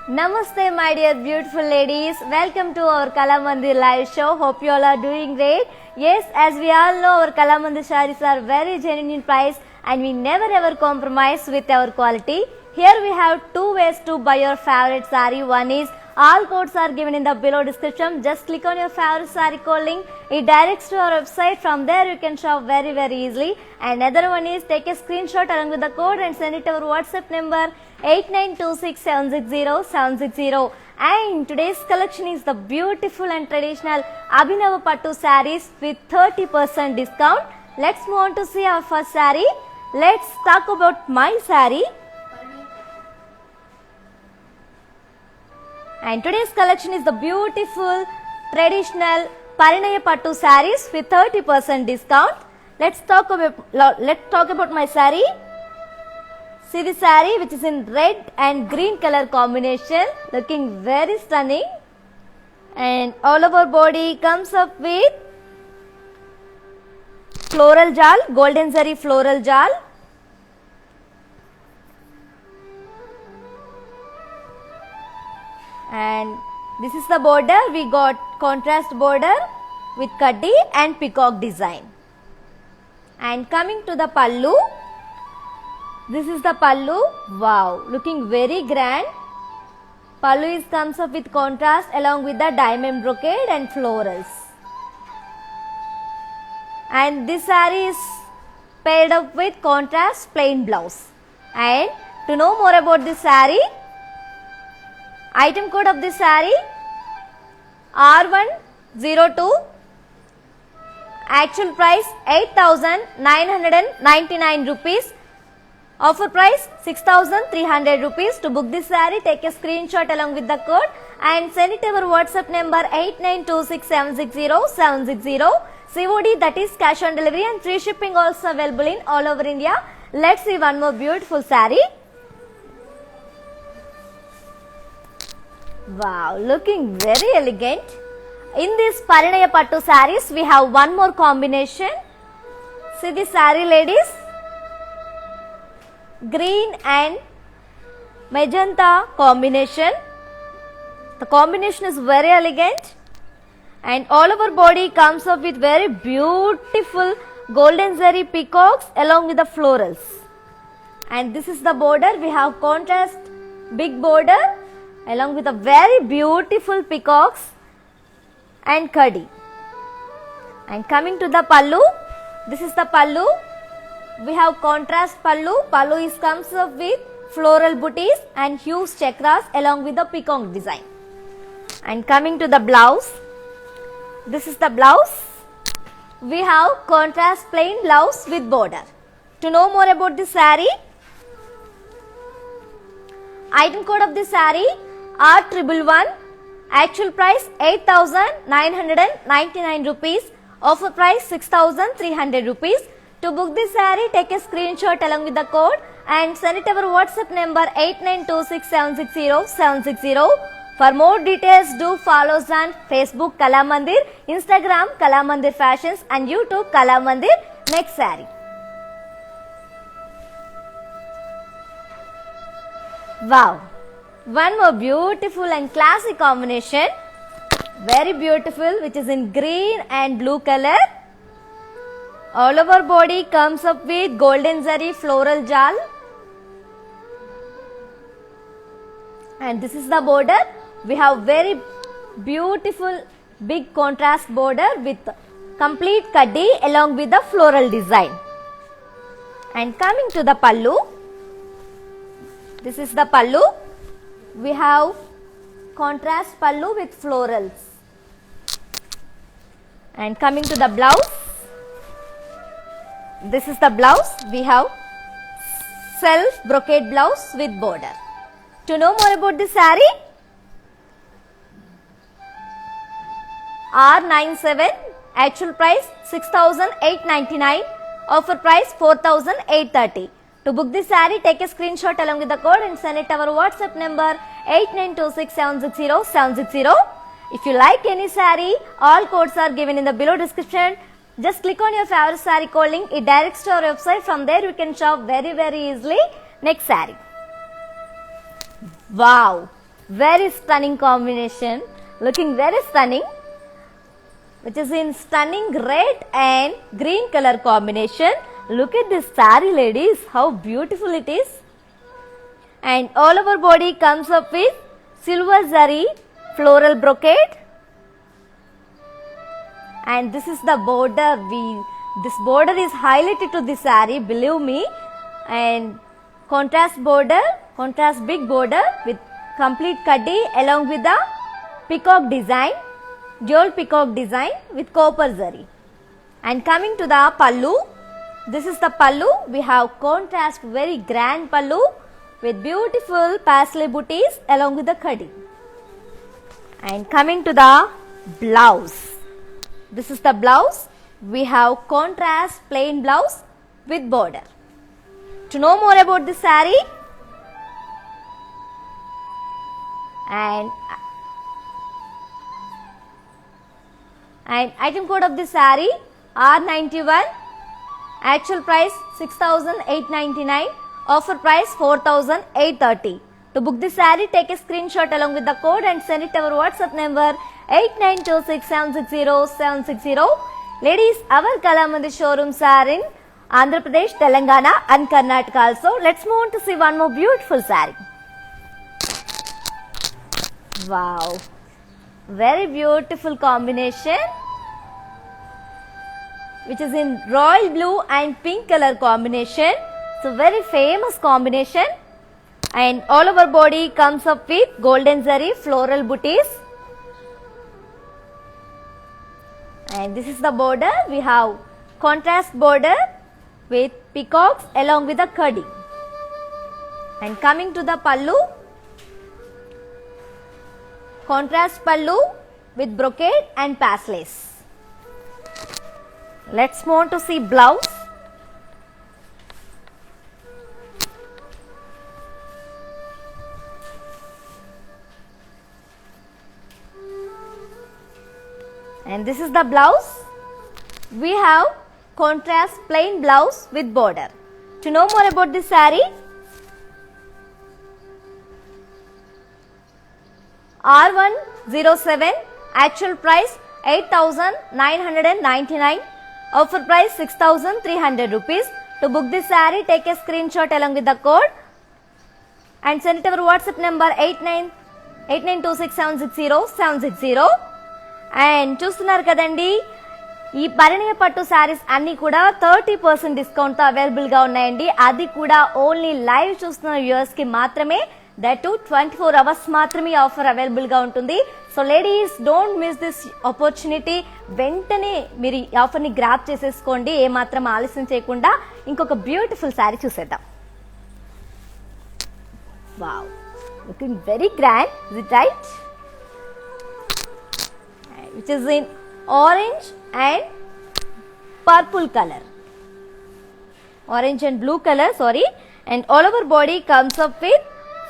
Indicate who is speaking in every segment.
Speaker 1: Namaste, my dear beautiful ladies. Welcome to our Kalamandir live show. Hope you all are doing great. Yes, as we all know, our Kalamandir sarees are very genuine in price and we never ever compromise with our quality. Here we have two ways to buy your favorite saree. One is all codes are given in the below description. Just click on your favorite saree code link. It directs to our website. From there you can shop very easily. And another one is take a screenshot along with the code and send it to our WhatsApp number 8926760760. And today's collection is the beautiful and traditional Abhinava Pattu sarees with 30% discount. Let's move on to see our first saree. Let's talk about my saree. And today's collection is the beautiful traditional Parinaya Pattu sarees with 30% discount. Let's talk about my saree. See the saree which is in red and green color combination, looking very stunning. And all over body comes up with floral jal, golden zari floral jal. And this is the border. We got contrast border with kaddi and peacock design. And coming to the pallu, this is the pallu. Wow, looking very grand. Pallu comes up with contrast along with the diamond brocade and florals. And this saree is paired up with contrast plain blouse. And to know more about this saree, item code of this saree R102, actual price 8,999 rupees, offer price 6,300 rupees. To book this saree, take a screenshot along with the code and send it to our WhatsApp number 8926760760. COD, that is cash on delivery, and free shipping also available in all over India. Let's see one more beautiful saree. Wow, looking very elegant. In this Parinaya Pattu sarees, we have one more combination. See the saree, ladies. Green and magenta combination. The combination is very elegant. And all over body comes up with very beautiful golden zari peacocks along with the florals. And this is the border. We have contrast big border along with a very beautiful peacocks and kaddi. And coming to the pallu, this is the pallu. We have contrast pallu. Pallu comes up with floral booties and huge chakras along with the peacock design. And coming to the blouse, this is the blouse. We have contrast plain blouse with border. To know more about this saree, item code of this saree R111, actual price 8,999 rupees, offer price 6,300 rupees. To book this saree, take a screenshot along with the code and send it to our WhatsApp number 8926760760. For more details, do follow us on Facebook Kalamandir, Instagram Kalamandir Fashions and YouTube Kalamandir. Next saree. Wow. One more beautiful and classic combination, very beautiful, which is in green and blue color. All over body comes up with golden zari floral jal. And this is the border. We have very beautiful big contrast border with complete kaddi along with the floral design. And coming to the pallu, this is the pallu. We have contrast pallu with florals. And coming to the blouse, this is the blouse. We have self brocade blouse with border. To know more about this saree, R97, actual price 6,899, offer price 4,830. To book this saree, take a screenshot along with the code and send it to our WhatsApp number 8926760760. If you like any saree, all codes are given in the below description. Just click on your favorite saree code link. It directs to our website. From there you can shop very easily. Next saree. Wow, very stunning combination, looking very stunning, which is in stunning red and green color combination. Look at this saree, ladies, how beautiful it is. And all over body comes up with silver zari floral brocade. And this is the border. This border is highlighted to the saree, believe me. And contrast border, contrast big border with complete kaddi along with the peacock design, dual peacock design with copper zari. And coming to the pallu, this is the pallu. We have contrast very grand pallu with beautiful paisley booties along with the kaddi. And coming to the blouse, this is the blouse. We have contrast plain blouse with border. To know more about this saree and item code of this saree R91, actual price 6,899, offer price 4,830. To book this saree, take a screenshot along with the code and send it to our WhatsApp number 8926760760. Ladies, our Kalamandir showrooms are in Andhra Pradesh, Telangana and Karnataka also. Let's move on to see one more beautiful saree. Wow, very beautiful combination, which is in royal blue and pink color combination. So very famous combination. And all over body comes up with golden zari floral booties. And this is the border. We have contrast border with peacocks along with the kaddi. And coming to the pallu, contrast pallu with brocade and paisleys. Let's move on to see blouse. And this is the blouse. We have contrast plain blouse with border. To know more about this saree, R107, actual price 8,999, offer price 6,300 rupees. To book this saree, take a screenshot along with the code and send it to our WhatsApp number 8926760760. And చూస్తున్నారు కదండి, ఈ పరిణయ పట్టు శారీస్ అన్ని కూడా 30% discount తో available గా ఉన్నాయండి. అది కూడా ఓన్లీ లైవ్ చూస్తున్న వ్యూవర్స్ కి మాత్రమే, దట్ టు 24 అవర్స్ మాత్రమే ఆఫర్ అవైలబుల్ గా ఉంటుంది. So ladies, don't miss this opportunity. వెంటనే మీరు ఈ ఆఫర్ ని గ్రాబ్ చేసేసుకోండి. ఏ మాత్రం ఆలస్యం చేయకుండా ఇంకొక బ్యూటిఫుల్ శారీ చూసేద్దాం. Wow, looking very grand, is it right? Which is in orange and purple color, orange and blue color, sorry. And all over body comes up with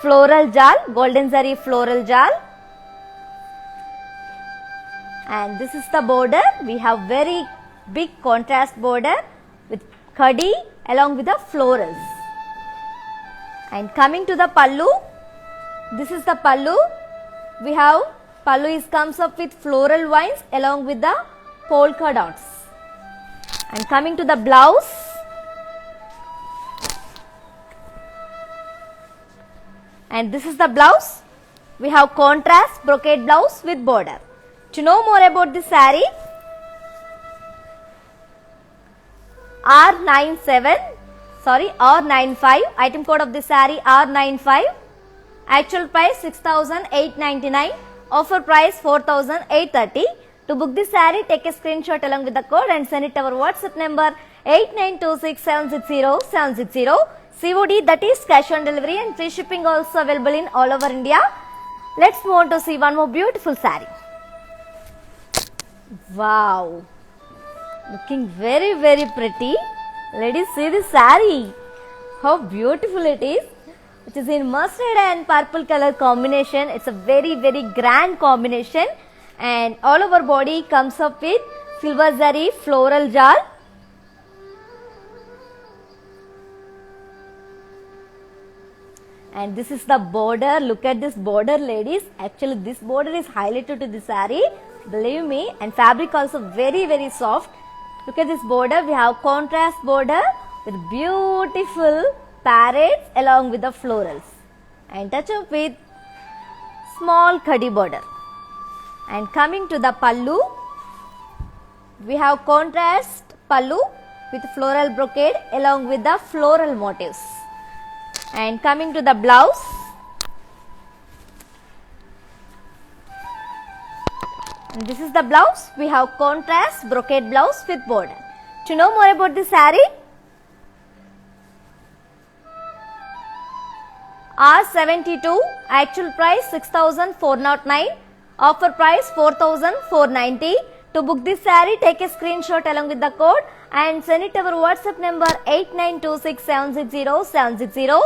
Speaker 1: floral jal, golden zari floral jal. And this is the border. We have very big contrast border with kaddi along with the florals. And coming to the pallu, this is the pallu. We have pallu comes up with floral vines along with the polka dots. And coming to the blouse, and this is the blouse. We have contrast brocade blouse with border. To know more about this saree, R95, item code of this saree R95, actual price 6,899, offer price 4,830. To book this saree, take a screenshot along with the code and send it to our WhatsApp number 8926760760. COD, that is cash on delivery, and free shipping also available in all over India. Let's move on to see one more beautiful saree. Wow, looking very very pretty. Ladies, see this saree, how beautiful it is. It is in mustard and purple color combination. It's a very very grand combination. And all over body comes up with silver zari floral jal. And this is the border. Look at this border, ladies. Actually this border is highlighted to the saree, believe me, and fabric also very very soft. Look at this border. We have contrast border with beautiful parrots along with the florals, and touch up with small khadi border. And coming to the pallu, we have contrast pallu with floral brocade along with the floral motifs. And coming to the blouse, and this is the blouse. We have contrast brocade blouse with border. To know more about this saree, R72, actual price 6,409, offer price 4,490. To book this saree, take a screenshot along with the code and send it to our WhatsApp number 8926760760.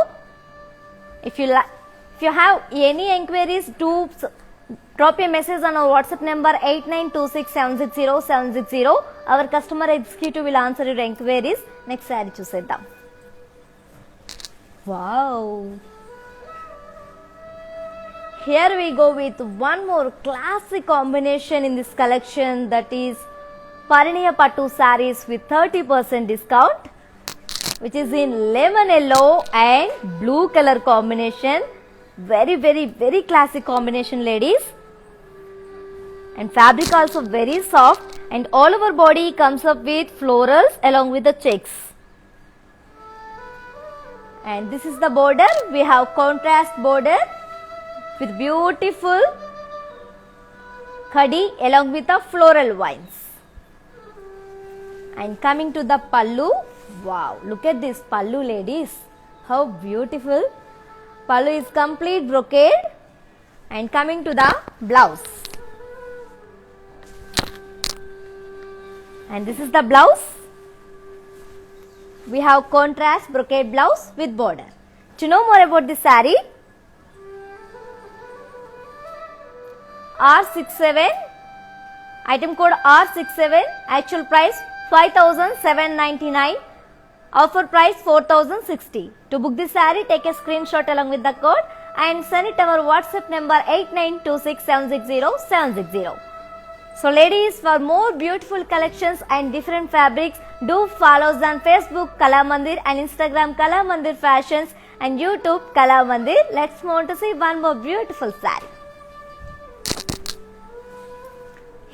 Speaker 1: If you have any enquiries, do drop a message on our WhatsApp number 8926760760. Our customer executive will answer your enquiries. Next saree చూసేద్దాం. Wow. Here we go with one more classic combination in this collection, that is Parineya Pattu sarees with 30% discount, which is in lemon yellow and blue color combination. Very very very classic combination, ladies. And fabric also very soft, and all over body comes up with florals along with the checks. And this is the border. We have contrast border with beautiful khadi along with the floral vines. And coming to the pallu, wow, look at this pallu, ladies, how beautiful. Pallu is complete brocade. And coming to the blouse, and this is the blouse. We have contrast brocade blouse with border. To know more about this saree, R67, item code R67, actual price 5,799, offer price 4,060. To book this saree, take a screenshot along with the code and send it to our WhatsApp number 8926760760. So ladies, for more beautiful collections and different fabrics, do follow us on Facebook Kala Mandir and Instagram Kala Mandir Fashions and YouTube Kala Mandir. Let's move on to see one more beautiful saree.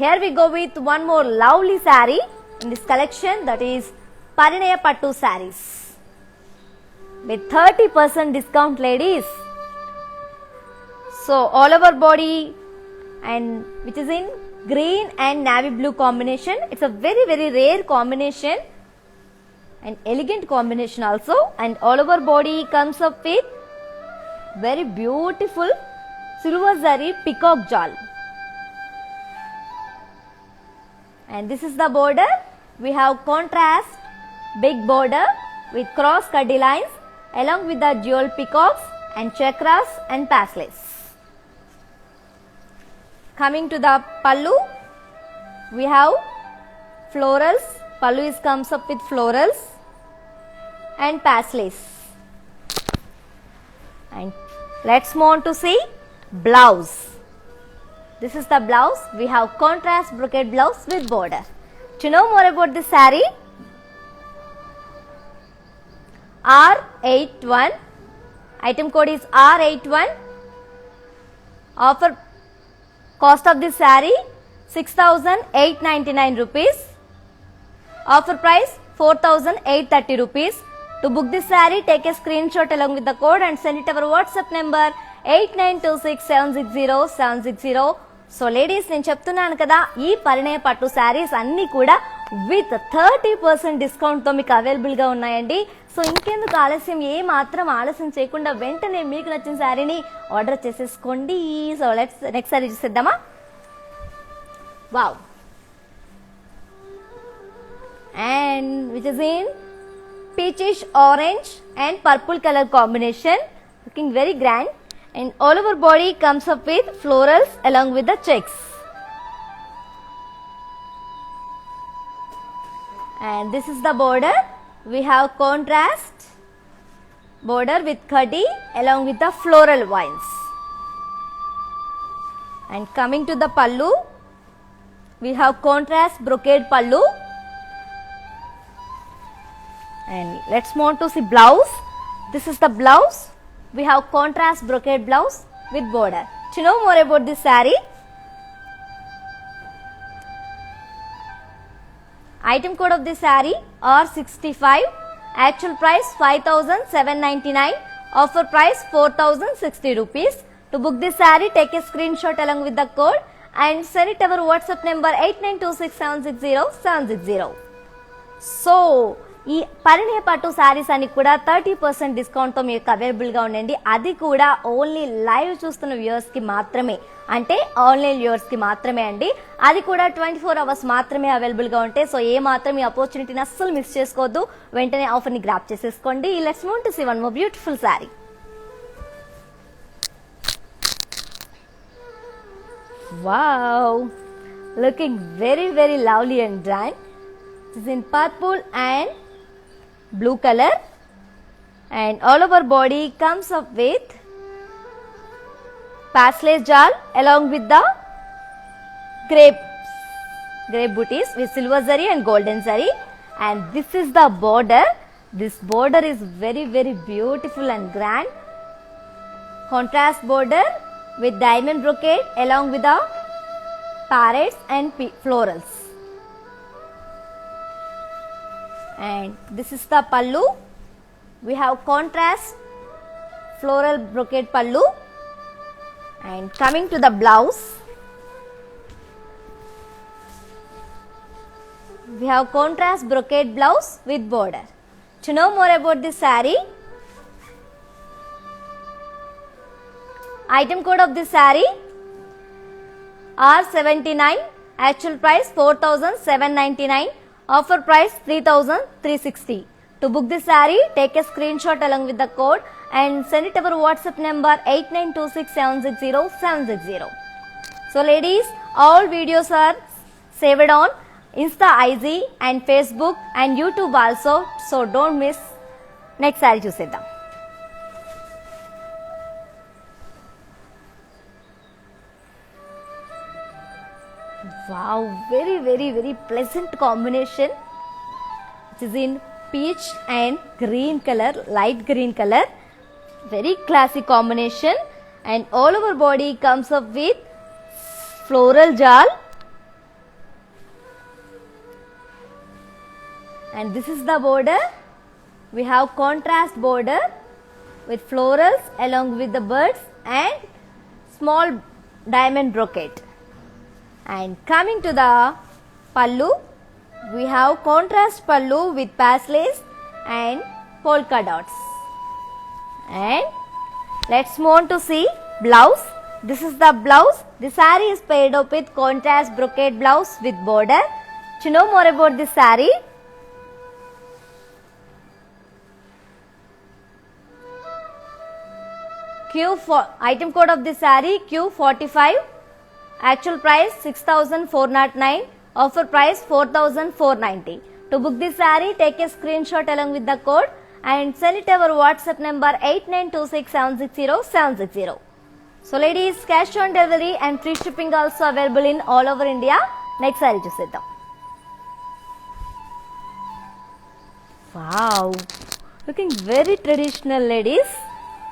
Speaker 1: Here we go with one more lovely saree in this collection, that is Parineya Pattu sarees with 30% discount, ladies. So all over body, and which is in green and navy blue combination. It's a very very rare combination and elegant combination also. And all over body comes up with very beautiful silver zari peacock jal. And this is the border. We have contrast big border with cross khadi lines along with the jewel peacocks and chakras and paslets. Coming to the pallu, we have florals. Pallu comes up with florals and paslets. And let's move on to see blouse. This is the blouse. We have contrast brocade blouse with border. To know more about this saree, R81, item code is R81, offer cost of this saree 6,899 rupees, offer price 4,830 rupees. To book this saree, take a screenshot along with the code and send it to our WhatsApp number 8926760760. So ladies, నేను చెప్తున్నాను కదా, ఈ పరిణయ పట్టు శారీస్ అన్నీ కూడా with 30% డిస్కౌంట్తో మీకు అవైలబుల్గా ఉన్నాయండి. సో ఇంకెందుకు ఆలస్యం, ఏ మాత్రం ఆలస్యం చేయకుండా వెంటనే మీకు నచ్చిన శారీని ఆర్డర్ చేసేసుకోండి. సో లెట్స్ నెక్స్ట్ శారీ చూసేద్దామా. Wow, and which is in peachish orange and purple color combination, looking very grand. And all over body comes up with florals along with the checks. And this is the border. We have contrast border with khadi along with the floral vines. And coming to the pallu, we have contrast brocade pallu. And let's move on to see blouse. This is the blouse. We have contrast brocade blouse with border. To know more about this saree, item code of this saree R65, actual price 5,799, offer price 4,060 rupees. To book this saree, take a screenshot along with the code and send it our WhatsApp number 8926760760. So ఈ పరిణయ పట్టు శారీస్ అని కూడా 30% డిస్కౌంట్తో మీకు అవైలబుల్గా ఉండండి. అది కూడా only live చూస్తున్న వ్యూవర్స్కి మాత్రమే, అంటే ఆన్లైన్ వ్యూవర్స్కి మాత్రమే అండి. అది కూడా 24 అవర్స్ మాత్రమే అవైలబుల్గా ఉంటాయి. సో ఏ మాత్రం ఈ ఆపర్చునిటీని అస్సలు మిస్ చేసుకోవద్దు, వెంటనే ఆఫర్ని గ్రాప్ చేసేసుకోండి. Let's move to see one more beautiful sari. Wow, looking very lovely and grand. This is in purple and blue color, and all over body comes up with parsley jal along with the grape booties with silver zari and golden zari. And this is the border. This border is very beautiful and grand. Contrast border with diamond brocade along with the parrots and florals. And this is the pallu. We have contrast floral brocade pallu. And coming to the blouse, we have contrast brocade blouse with border. To know more about this saree, item code of this saree R79, actual price 4,799, offer price 3,360. To book this saree, take a screenshot along with the code and send it our WhatsApp number 8926760760. So ladies, all videos are saved on Insta, IG and Facebook and YouTube also. So don't miss. Next saree చూసేద్దాం. Wow, very pleasant combination. It is in peach and green color, light green color. Very classic combination, and all over body comes up with floral jal. And this is the border. We have contrast border with florals along with the birds and small diamond brocade. And coming to the pallu, we have contrast pallu with pasleys and polka dots. And let's move on to see blouse. This is the blouse. The saree is paired up with contrast brocade blouse with border. To know more about this saree, item code of this saree Q45, actual price 6,409, offer price 4,490. To book this saree, take a screenshot along with the code and send it our WhatsApp number 8926760760. So ladies, cash on delivery and free shipping also available in all over India. Next saree చూసేద్దాం. Wow, looking very traditional ladies,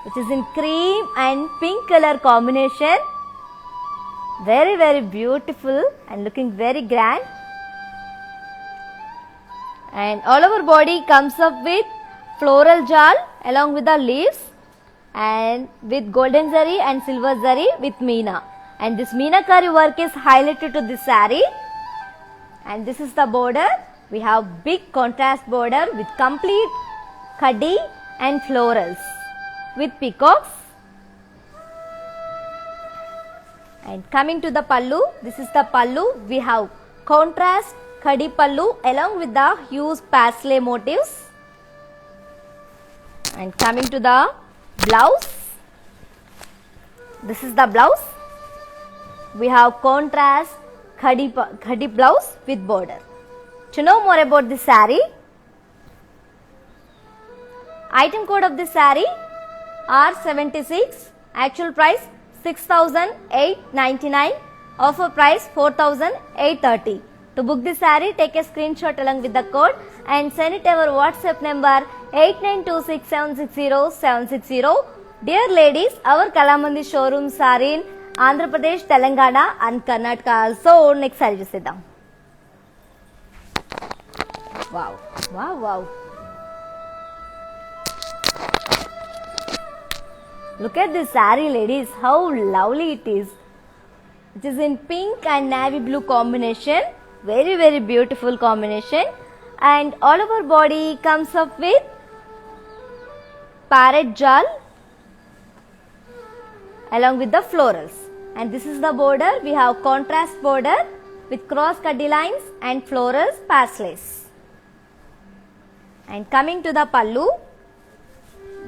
Speaker 1: which is in cream and pink color combination. Very beautiful and looking very grand. And all over body comes up with floral jal along with the leaves and with golden zari and silver zari with meena. And this meenakari work is highlighted to this saree. And this is the border. We have big contrast border with complete khadi and florals with peacocks. And coming to the pallu, this is the pallu. We have contrast khadi pallu along with the huge parsley motifs. And coming to the blouse, this is the blouse. We have contrast khadi blouse with border. To know more about this saree, Item code of this saree R76, actual price 6,899, offer price 4,830. To book this saree, take a screenshot along with the code and send it our WhatsApp number 8926760760. Dear ladies, our Kalamandi showrooms are in Andhra Pradesh, Telangana and Karnataka. So next saree చూసేద్దాం. Wow, wow, wow. Look at this saree, ladies, how lovely it is. It is in pink and navy blue combination. Very, very beautiful combination. And all over body comes up with parrot jal along with the florals. And this is the border. We have contrast border with cross cutty lines and florals parsleys. And coming to the pallu,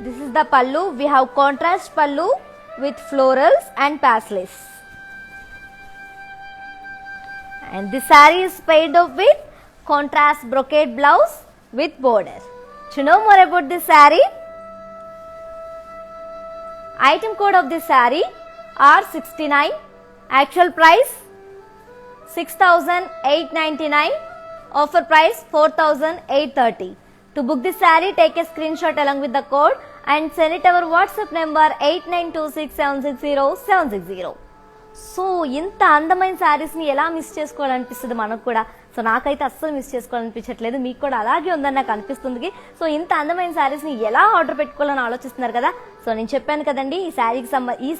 Speaker 1: this is the pallu. We have contrast pallu with florals and parsleys. And this saree is paired up with contrast brocade blouse with border. To know more about this saree, item code of this saree R69, actual price 6,899, offer price 4,830. To book this saree, take a screenshot along with the code and send it our WhatsApp number 8926760760. So ఇంత అందమైన శారీస్ని ఎలా miss చేసుకోవాలనిపిస్తుంది మనకు కూడా. So నాకైతే అస్సలు miss చేసుకోవాలనిపించట్లేదు, మీకు కూడా అలాగే ఉందని నాకు అనిపిస్తుంది. సో ఇంత అందమైన శారీస్ని ఎలా ఆర్డర్ పెట్టుకోవాలని ఆలోచిస్తున్నారు కదా. సో నేను చెప్పాను కదండి, ఈ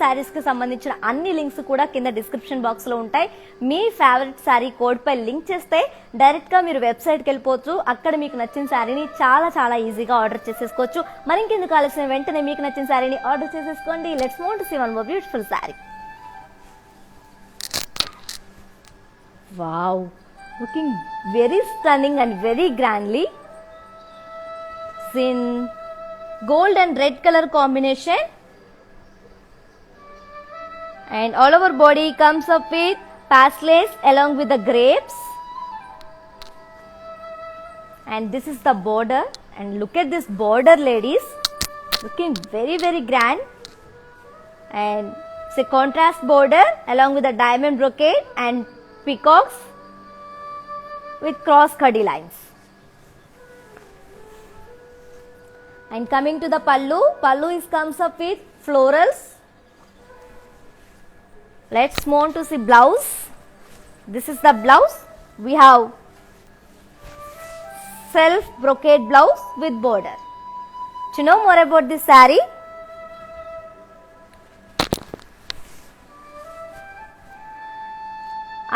Speaker 1: శారీస్కి సంబంధించిన అన్ని లింక్స్ కూడా కింద డిస్క్రిప్షన్ బాక్స్లో ఉంటాయి. మీ ఫేవరెట్ శారీ కోడ్పై లింక్ చేస్తే డైరెక్ట్గా మీరు వెబ్సైట్కి వెళ్ళిపోవచ్చు. అక్కడ మీకు నచ్చిన శారీని చాలా చాలా ఈజీగా ఆర్డర్ చేసేసుకోవచ్చు. మరి ఇంకెందుకు ఆలస్యం, వెంటనే మీకు నచ్చిన శారీని ఆర్డర్ చేసేసుకోండి. Let's move to see one more beautiful sari. Wow, looking very stunning and very grandly. It's in gold and red color combination, and all over body comes up with parsleys along with the grapes. And this is the border, and look at this border, ladies, looking very very grand. And it's a contrast border along with the diamond brocade and peacocks with cross cutty lines. And coming to the pallu comes up with florals. Let's move on to see blouse. This is the blouse. We have self brocade blouse with border. To know more about this saree,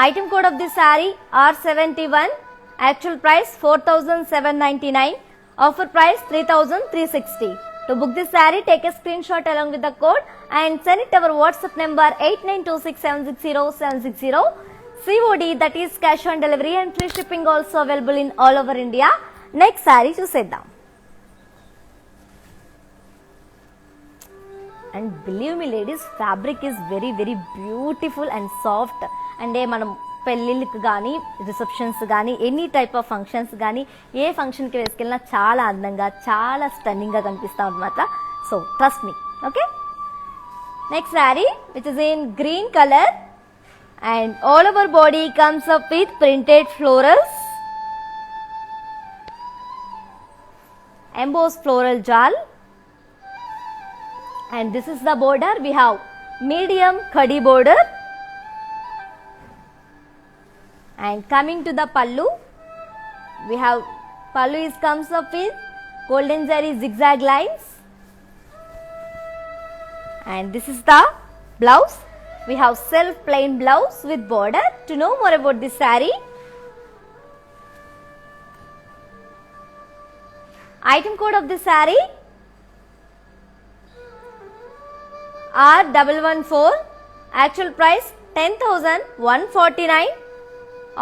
Speaker 1: item code of this saree R71, actual price 4,799, offer price 3,360. To book this saree, take a screenshot along with the code and send it our WhatsApp number 8926760760. COD, that is cash on delivery, and free shipping also available in all over India. Next saree చూసేద్దాం. And believe me ladies, fabric is very very beautiful and soft. అంటే మనం పెళ్ళిళ్ళకి కానీ receptions కానీ any type of functions కానీ ఏ ఫంక్షన్కి వేసుకెళ్ళినా చాలా అందంగా చాలా స్టన్నింగ్గా కనిపిస్తాం అన్నమాట. So trust me. Okay, next saree which is in green colour and all over body comes up with printed florals, emboss floral jaal, and this is the border. We have medium khadi border. And coming to the pallu, we have pallu comes up with golden zari zigzag lines. And this is the blouse. We have self plain blouse with border. To know more about this saree, item code of this saree R114, actual price 10,149,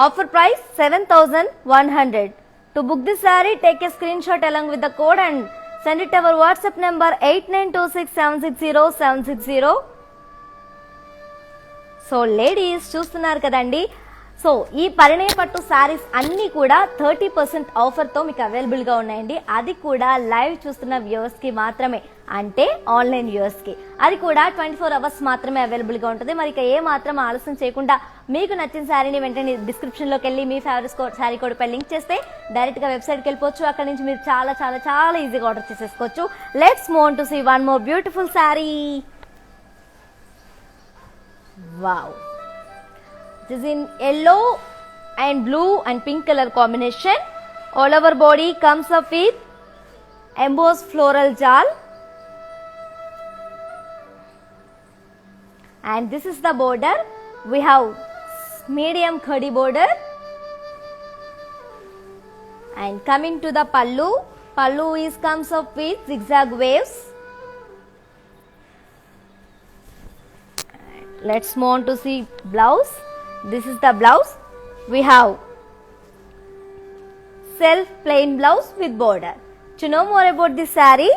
Speaker 1: offer price 7,100. To book this saree, take a screenshot along with the code and send it to our WhatsApp number 8926760760. So ladies చూస్తున్నారు కదండి, so ఈ పరిణయ పట్టు శారీస్ అన్ని కూడా 30% ఆఫర్తో మీకు అవైలబుల్గా ఉన్నాయండి. అది కూడా లైవ్ చూస్తున్న వ్యూవర్స్కి మాత్రమే, అంటే ఆన్లైన్ వ్యూవర్స్కి. అది కూడా 24 అవర్స్ మాత్రమే అవైలబుల్గా ఉంటుంది. మరి ఇక ఏ మాత్రం ఆలస్యం చేయకుండా మీకు నచ్చిన శారీని వెంటనే డిస్క్రిప్షన్లోకి వెళ్ళి మీ ఫేవరెట్ శారీ కోడ్ పై లింక్ చేస్తే డైరెక్ట్గా వెబ్సైట్కి వెళ్ళిపోవచ్చు. అక్కడ నుంచి మీరు చాలా చాలా చాలా ఈజీగా ఆర్డర్ చేసేసుకోవచ్చు. Let's move on to see one more beautiful sari. Wow, it is in yellow and blue and pink color combination. All over body comes up with embossed floral jal, and this is the border. We have medium khadi border, and coming to the pallu is comes up with zigzag waves. Let's move on to see blouse. This is the blouse. We have self plain blouse with border. To know more about this saree,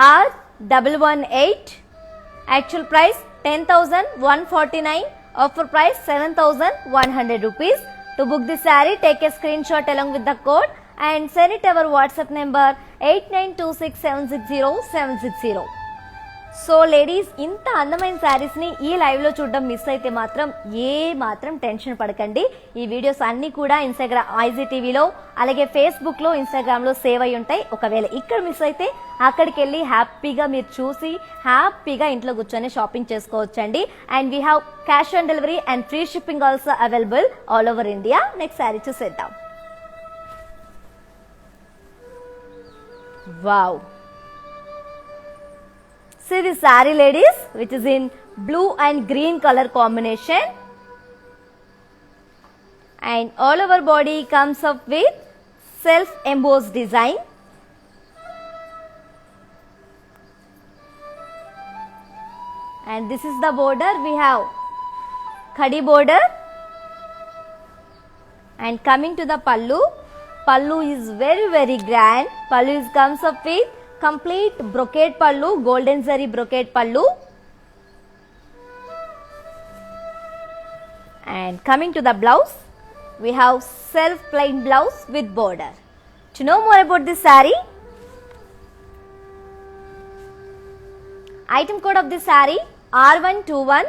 Speaker 1: R118, actual price 10,149, offer price 7,100 rupees. To book this saree, take a screenshot along with the code and send it our WhatsApp number 8926760760. So ladies, ఇంత అందమైన శారీస్ని ఈ లైవ్లో చూడడం miss అయితే మాత్రం మాత్రం tension పడకండి. ఈ వీడియోస్ అన్నీ కూడా IGTVలో అలాగే ఫేస్బుక్లో ఇన్స్టాగ్రామ్లో సేవ్ అయి ఉంటాయి. ఒకవేళ ఇక్కడ మిస్ అయితే అక్కడికి వెళ్ళి హ్యాపీగా మీరు చూసి హ్యాపీగా ఇంట్లో కూర్చొని షాపింగ్ చేసుకోవచ్చండి. And we have cash on delivery and free shipping also available all over India. Next saree చూసేద్దాం. Wow, see this saree ladies, which is in blue and green color combination, and all over body comes up with self embossed design, and this is the border. We have khadi border, and coming to the pallu is very grand. Pallu is comes up with complete brocade pallu, golden zari brocade pallu, and coming to the blouse, we have self plain blouse with border. To know more about this saree, item code of this saree R121,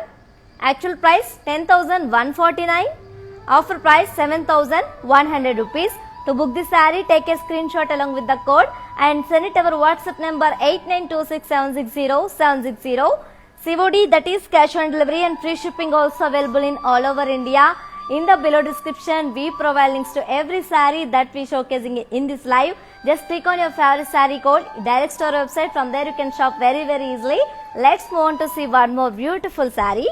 Speaker 1: actual price 10,149, offer price 7,100 rupees. To book this saree, take a screenshot along with the code and send it our WhatsApp number 8926760760. COD, that is cash on delivery, and free shipping also available in all over India. In the below description, we provide links to every saree that we showcasing in this live. Just click on your favorite saree code, direct to our website. From there you can shop very easily. Let's move on to see one more beautiful saree.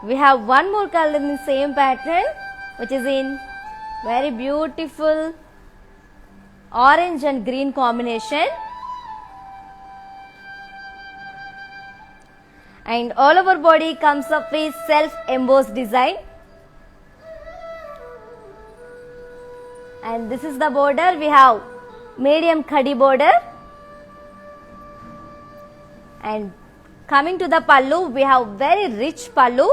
Speaker 1: We have one more color in the same pattern, which is in very beautiful orange and green combination, and all over body comes up with self embossed design, and this is the border. We have medium khadi border, and coming to the pallu, we have very rich pallu.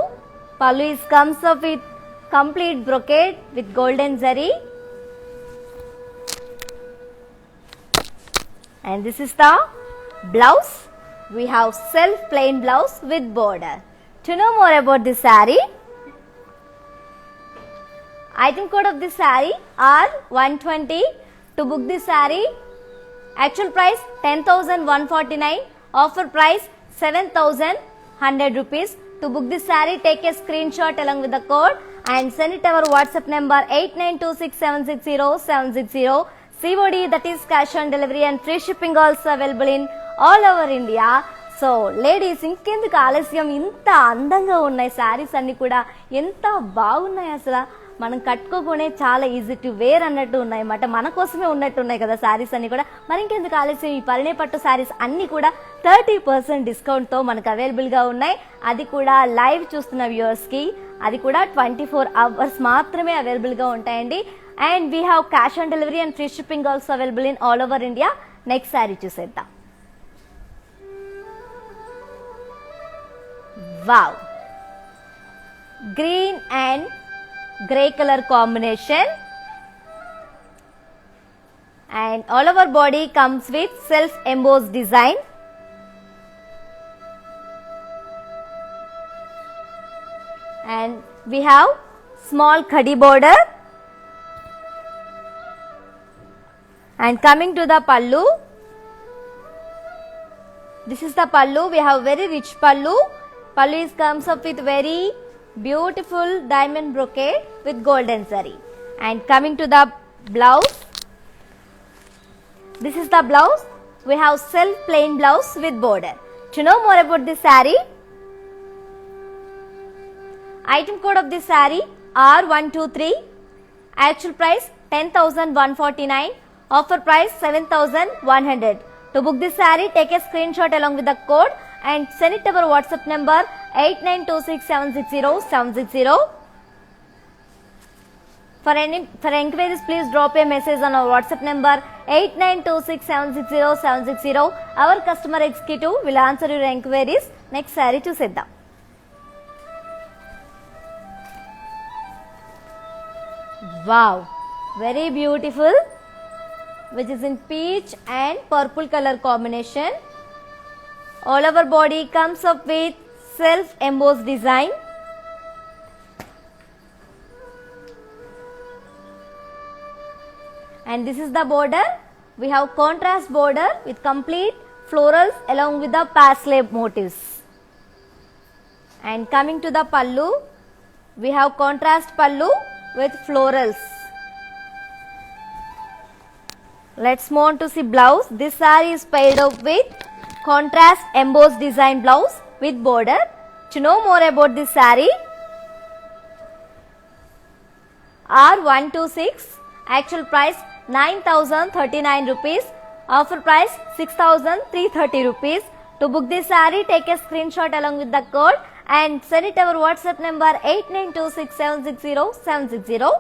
Speaker 1: Pallu is comes up with complete brocade with golden zari, and this is the blouse. We have self plain blouse with border. To know more about this saree, item code of this saree R120. To book this saree, actual price 10,149, offer price 7,100 rupees. To book this saree, take a screenshot along with the code and send it our WhatsApp number 8926760760. COD, that is cash on delivery, and free shipping also available in all over India. So ladies, ఇంకెందుకు ఆలస్యం, ఇంత అందంగా ఉన్నాయి శారీస్ అన్ని కూడా, ఎంత బాగున్నాయి అసలు. మనం కట్టుకోగానే చాలా ఈజీ టు వేర్ అన్నట్టు ఉన్నాయి అన్నమాట, మన కోసమే ఉన్నట్టు ఉన్నాయి కదా శారీస్ అన్ని కూడా. మరి ఇంకెందుకు ఆలస్యం, ఈ పరిణయ పట్టు శారీస్ అన్ని కూడా 30% డిస్కౌంట్తో మనకు అవైలబుల్గా ఉన్నాయి. అది కూడా లైవ్ చూస్తున్న వ్యూవర్స్కి, అది కూడా 24 అవర్స్ మాత్రమే అవైలబుల్గా ఉంటాయండి. And we have cash on delivery and free shipping also available in all over India. Next saree చూసేద్దాం. Wow! Green and grey color combination, and all over body comes with self embossed design. And we have small khadi border. And coming to the pallu, this is the pallu. We have very rich pallu. Pallu comes up with very beautiful diamond brocade with golden zari. And coming to the blouse, this is the blouse. We have self plain blouse with border. To know more about this saree, item code of this saree R123, actual price 10,149, offer price 7,100. To book this saree, take a screenshot along with the code and send it to our WhatsApp number 8926760760. For enquiries, please drop a message on our WhatsApp number 8926760760. Our customer executive will answer your enquiries. Next saree చూసేద్దాం. Wow, very beautiful, which is in peach and purple color combination. All over body comes up with self embossed design. And this is the border. We have contrast border with complete florals along with the paisley motifs. And coming to the pallu, we have contrast pallu with florals. Let's move on to see blouse. This saree is paired up with contrast embossed design blouse with border. To know more about this saree, R126, actual price 9,039 rupees, offer price 6,330 rupees. To book this saree, take a screenshot along with the code and send it to our WhatsApp number 8926760760.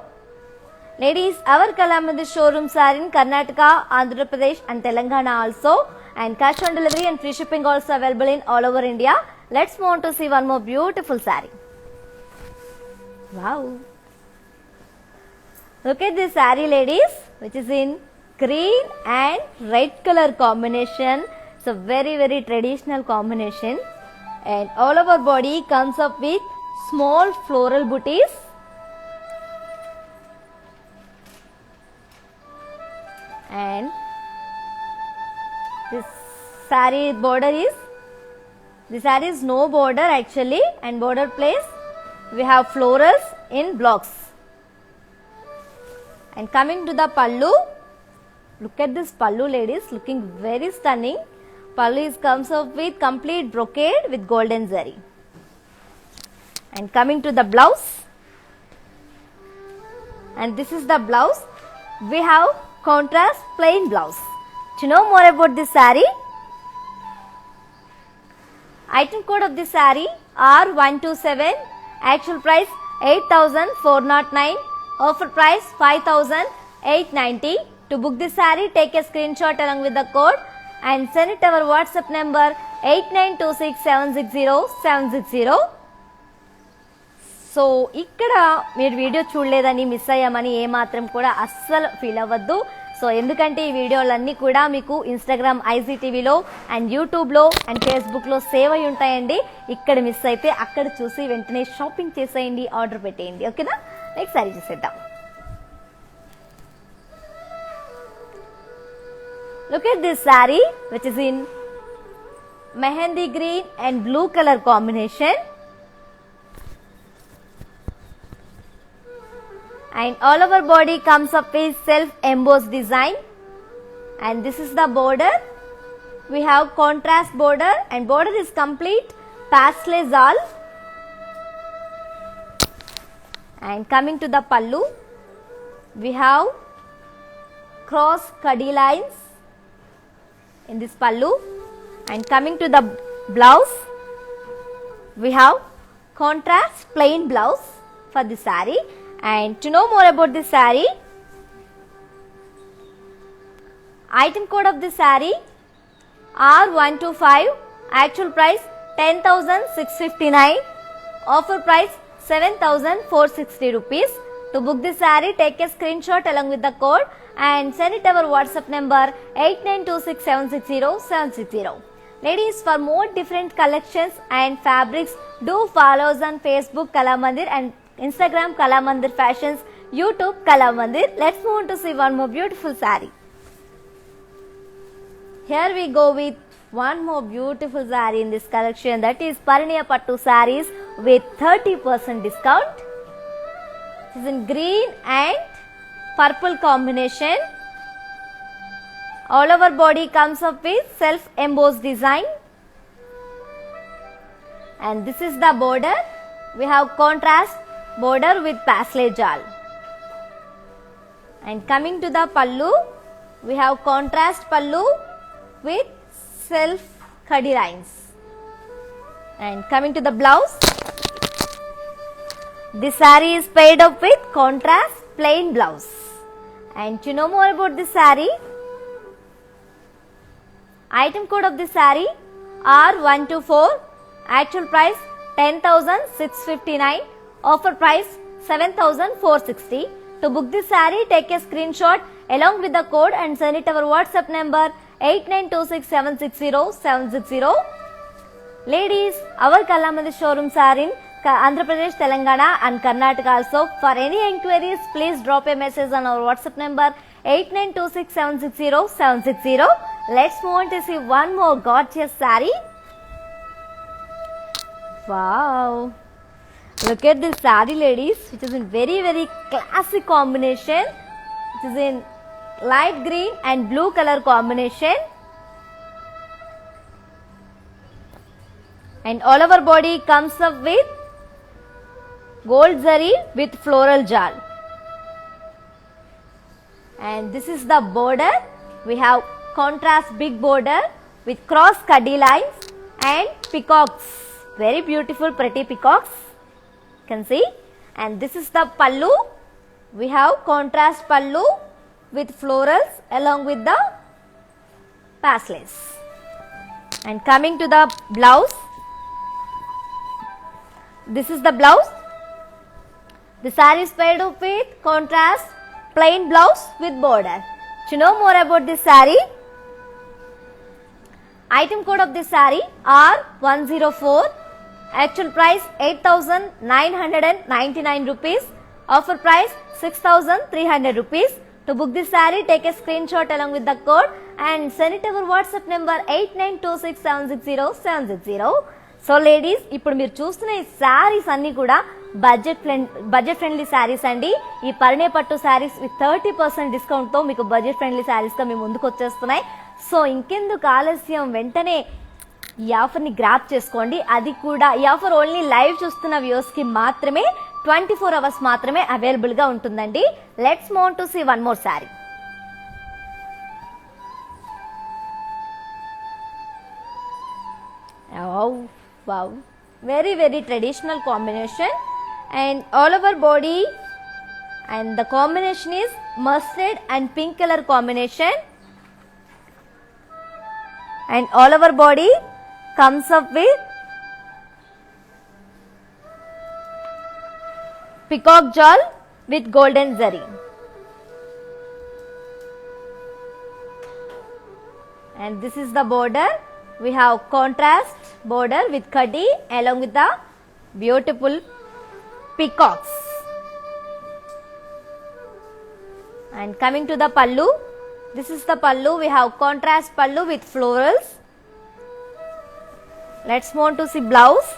Speaker 1: Ladies, our Kalamandir showrooms are in Karnataka, Andhra Pradesh and Telangana also, and cash on delivery and free shipping also available in all over India. Let's move on to see one more beautiful saree. Wow! Look at this saree, ladies, which is in green and red color combination. It's a very traditional combination. And all over body comes up with small floral booties. And this saree border is, this saree is no border actually, and border place we have florals in blocks. And coming to the pallu, look at this pallu, ladies, looking very stunning. Pallu comes up with complete brocade with golden zari. And coming to the blouse, and this is the blouse. We have contrast plain blouse. To know more about this saree, item code of this saree R127, actual price 8,409, offer price 5,890. To book this saree, take a screenshot along with the code and send it to our WhatsApp number 8926760760. So ఇక్కడ మీరు video చూడలేదని miss అయ్యామని ఏమాత్రం కూడా అస్సలు feel అవ్వద్దు. So ఎందుకంటే ఈ వీడియోలన్నీ కూడా మీకు ఇన్స్టాగ్రామ్, ఐజీటీవీలో అండ్ యూట్యూబ్లో అండ్ ఫేస్బుక్లో సేవ్ అయి ఉంటాయండి. ఇక్కడ మిస్ అయితే అక్కడ చూసి వెంటనే షాపింగ్ చేసేయండి, ఆర్డర్ పెట్టేయండి. ఓకేనా? నెక్స్ట్ సారీ చూసేద్దాం. Look at this saree, which is in mehendi green and blue color combination. And all over body comes up with self embossed design. And this is the border. We have contrast border, and border is complete paisley zal. And coming to the pallu, we have cross kadi lines in this pallu. And coming to the blouse, we have contrast plain blouse for the saree. And to know more about this saree, item code of this saree R125, actual price 10,659. Offer price 7,460 rupees. To book this saree, take a screenshot along with the code and send it our WhatsApp number 8926760760. Ladies, for more different collections and fabrics, do follow us on Facebook Kalamandir and Instagram Kalamandir Fashions, YouTube Kalamandir. Let's move on to see one more beautiful saree. Here we go with one more beautiful saree in this collection, that is Parineya Pattu sarees with 30% discount. It is in green and purple combination. All over body comes up with self embossed design, and this is the border. We have contrast border with paisley jal, and coming to the pallu, we have contrast pallu with self khadi lines, and coming to the blouse, this saree is paired up with contrast plain blouse. And to know more about this saree, item code of this saree R124, actual price 10,659, offer price 7,460. To book this saree, take a screenshot along with the code and send it our WhatsApp number 8926760760. Ladies, our Kalamandir showrooms are in Andhra Pradesh, Telangana and Karnataka also. For any enquiries, please drop a message on our WhatsApp number 8926760760. Let's move on to see one more gorgeous saree. Wow! Look at this saree, ladies, which is in very classic combination. It is in light green and blue color combination, and all over body comes up with gold zari with floral jal, and this is the border. We have contrast big border with cross kadi lines and peacocks, very beautiful pretty peacocks, you can see. And this is the pallu. We have contrast pallu with florals along with the paisleys. And coming to the blouse, this is the blouse. The saree is paired up with contrast plain blouse with border. To know more about this saree, item code of this saree R104, actual price 8,999 rupees, offer price 6,300 rupees. To book this saree, take a screenshot along with the code and send it our WhatsApp number 8926760760. So ladies, ఇప్పుడు మీరు చూస్తున్న ఈ శారీస్ అన్నీ కూడా budget friendly saris అండి. ఈ పరిణయ పట్టు saris with 30% డిస్కౌంట్తో మీకు బడ్జెట్ ఫ్రెండ్లీ శారీస్గా మీ ముందుకు వచ్చేస్తున్నాయి. సో ఇంకెందుకు ఆలస్యం, వెంటనే ఈ ఆఫర్ని గ్రాప్ చేసుకోండి. అది కూడా ఈ ఆఫర్ ఓన్లీ లైవ్ చూస్తున్న వ్యూవర్స్కి మాత్రమే 24 hours మాత్రమే అవైలబుల్గా ఉంటుందండి. Let's move to see one more sari. Wow, very traditional combination, and all over body, and the combination is mustard and pink color combination, and all over body comes up with peacock jal with golden zari, and this is the border. We have contrast border with khadi along with the beautiful peacocks. And coming to the pallu, this is the pallu. We have contrast pallu with florals. Let's move on to see blouse.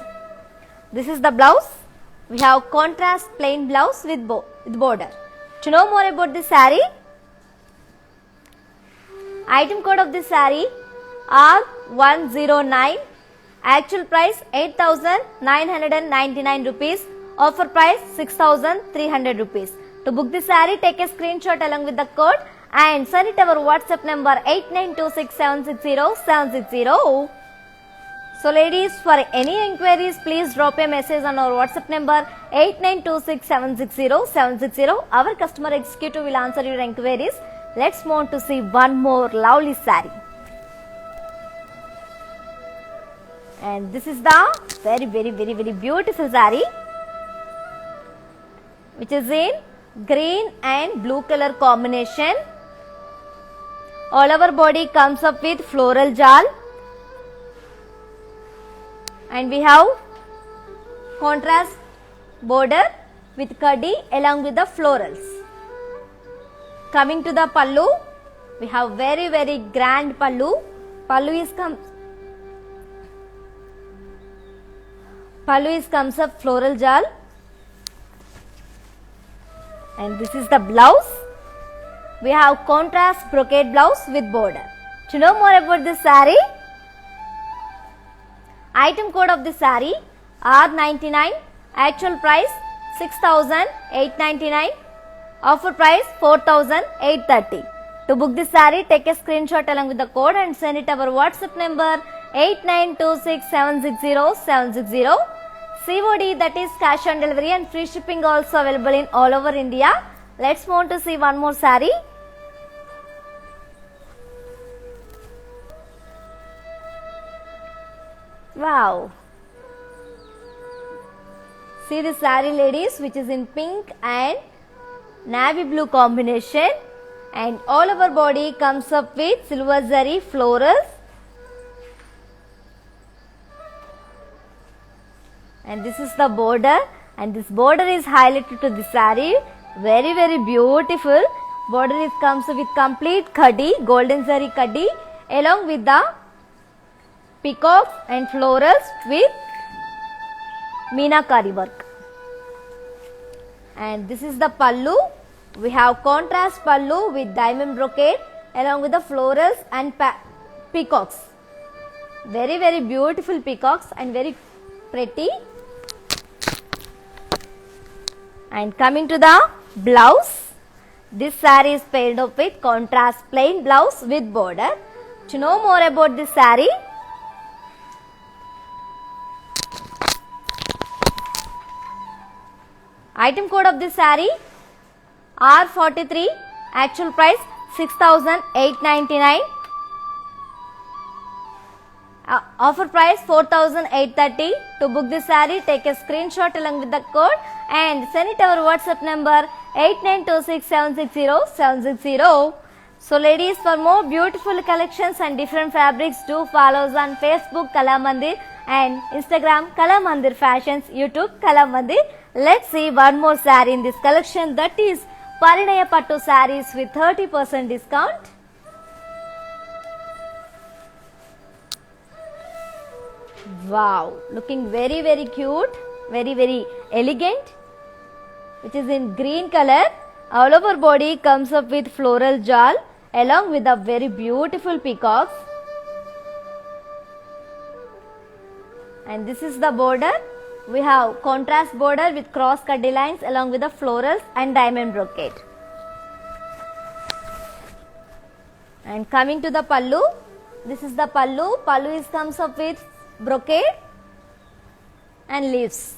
Speaker 1: This is the blouse. We have contrast plain blouse with border. To know more about this saree, item code of this saree R109, actual price 8,999 rupees, offer price 6,300 rupees. To book this saree, take a screenshot along with the code and send it our WhatsApp number 8926760760. So ladies, for any enquiries, please drop a message on our WhatsApp number 8926760760. Our customer executive will answer your enquiries. Let's move on to see one more lovely saree. and this is the very beautiful saree, which is in green and blue color combination. All over body comes up with floral jal, and we have contrast border with kaddi along with the florals. Coming to the pallu, we have very grand pallu. Pallu is comes up floral jal, and this is the blouse. We have contrast brocade blouse with border. To know more about this saree, item code of this saree R99, actual price 6,899, offer price 4,830. To book this saree, take a screenshot along with the code and send it our WhatsApp number 8926760760. COD, that is cash on delivery, and free shipping also available in all over India. Let's move on to see one more saree. Wow. See this saree, ladies, which is in pink and navy blue combination, and all over body comes up with silver zari florals, and this is the border, and this border is highlighted to the saree. Very beautiful border. It comes with complete kaddi, golden zari kaddi, along with the peacocks and florals with meenakari work. And this is the pallu. We have contrast pallu with diamond brocade along with the florals and peacocks. Very beautiful peacocks and very pretty. And coming to the blouse, this saree is paired up with contrast plain blouse with border. To know more about this saree, item code of this saree R43, actual price 6,899, offer price 4,830. To book this saree, take a screenshot along with the code and send it our WhatsApp number 8926760760. So ladies, for more beautiful collections and different fabrics, do follow us on Facebook Kala Mandir and Instagram Kala Mandir Fashions, YouTube Kala Mandir. Let's see one more saree in this collection, that is Parinaya Pattu sarees with 30% discount. Wow, looking very cute, very elegant, which is in green color. All over body comes up with floral jal along with the very beautiful peacocks, and this is the border. We have contrast border with cross kaddi lines along with the florals and diamond brocade. And coming to the pallu, this is the pallu. Pallu comes up with brocade and leaves.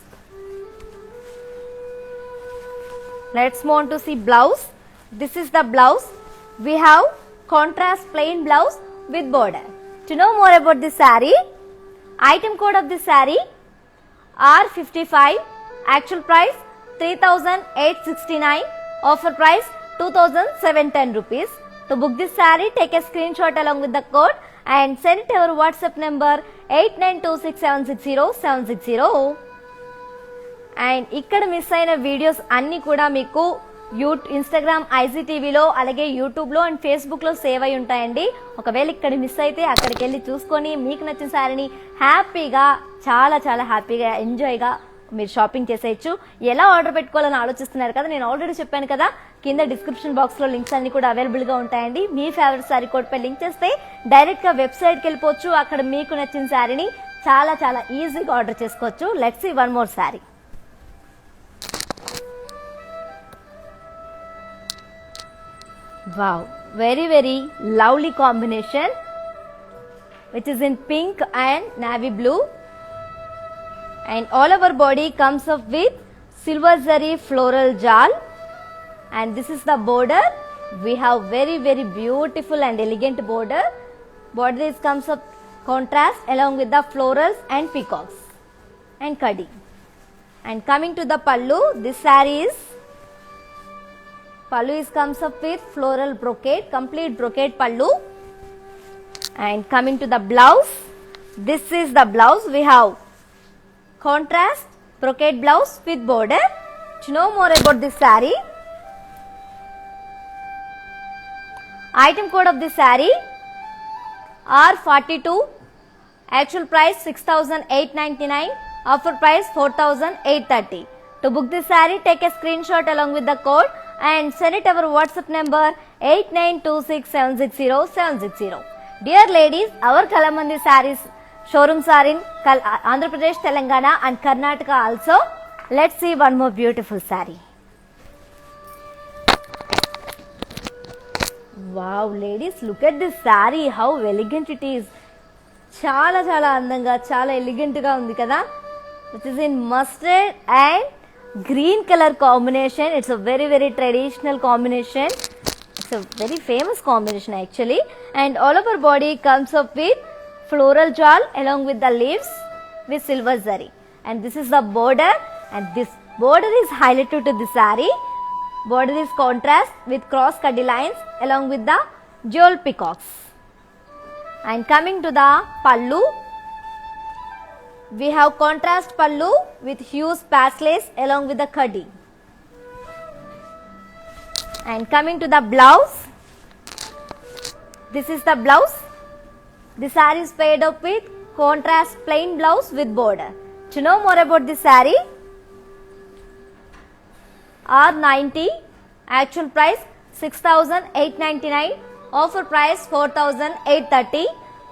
Speaker 1: Let's move on to see blouse. This is the blouse. We have contrast plain blouse with border. To know more about this saree, item code of this saree R55, actual price 3,869, offer price 2,710 rupees. To book this saree, take a screenshot along with the code and send it to our WhatsApp number 8926760760. And ikkada miss ayina videos anni kuda meeku Instagram ఐజీటీవీలో అలాగే యూట్యూబ్లో and ఫేస్బుక్లో save అయి ఉంటాయండి. ఒకవేళ ఇక్కడ miss అయితే అక్కడికి వెళ్ళి చూసుకొని మీకు నచ్చిన శారీని హ్యాపీగా చాలా హ్యాపీగా ఎంజాయ్గా మీరు షాపింగ్ చేసేయచ్చు. ఎలా ఆర్డర్ పెట్టుకోవాలని ఆలోచిస్తున్నారు కదా, నేను ఆల్రెడీ చెప్పాను కదా, కింద డిస్క్రిప్షన్ బాక్స్లో లింక్స్ అన్ని కూడా అవైలబుల్గా ఉంటాయండి. మీ ఫేవరెట్ శారీ కోడ్పై లింక్ చేస్తే డైరెక్ట్గా వెబ్సైట్కి వెళ్ళిపోవచ్చు. అక్కడ మీకు నచ్చిన శారీని చాలా ఈజీగా ఆర్డర్ చేసుకోవచ్చు. Let's see one more sari. Wow, very lovely combination, which is in pink and navy blue, and all over body comes up with silver zari floral jal, and this is the border. We have very beautiful and elegant border. Border comes up contrast along with the florals and peacocks and kadi. And coming to the pallu, this saree is comes up with floral brocade, complete brocade pallu. And coming to the blouse, this is the blouse. We have contrast brocade blouse with border. To know more about this saree, item code of this saree R42, actual price 6,899, offer price 4,830. To book this saree, take a screenshot along with the code and send it our WhatsApp number 8926760760. Dear ladies, our Kalamandir sarees showrooms are in Andhra Pradesh, Telangana and Karnataka also. Let's see one more beautiful saree. Wow ladies, look at this saree, how elegant it is. Chala andanga, chala elegant ga undi kada. It is in mustard and green color combination. It's a very traditional combination. It's a very famous combination actually. And all over body comes up with floral jewel along with the leaves with silver zari. And this is the border, and this border is highlighted to the saree. Border is contrast with cross kadi lines along with the jewel peacocks. And coming to the pallu, we have contrast pallu with hues pastellace along with the kadi. And coming to the blouse, this is the blouse. The saree is paired up with contrast plain blouse with border. To know more about this saree, R90, actual price 6,899, offer price 4,830.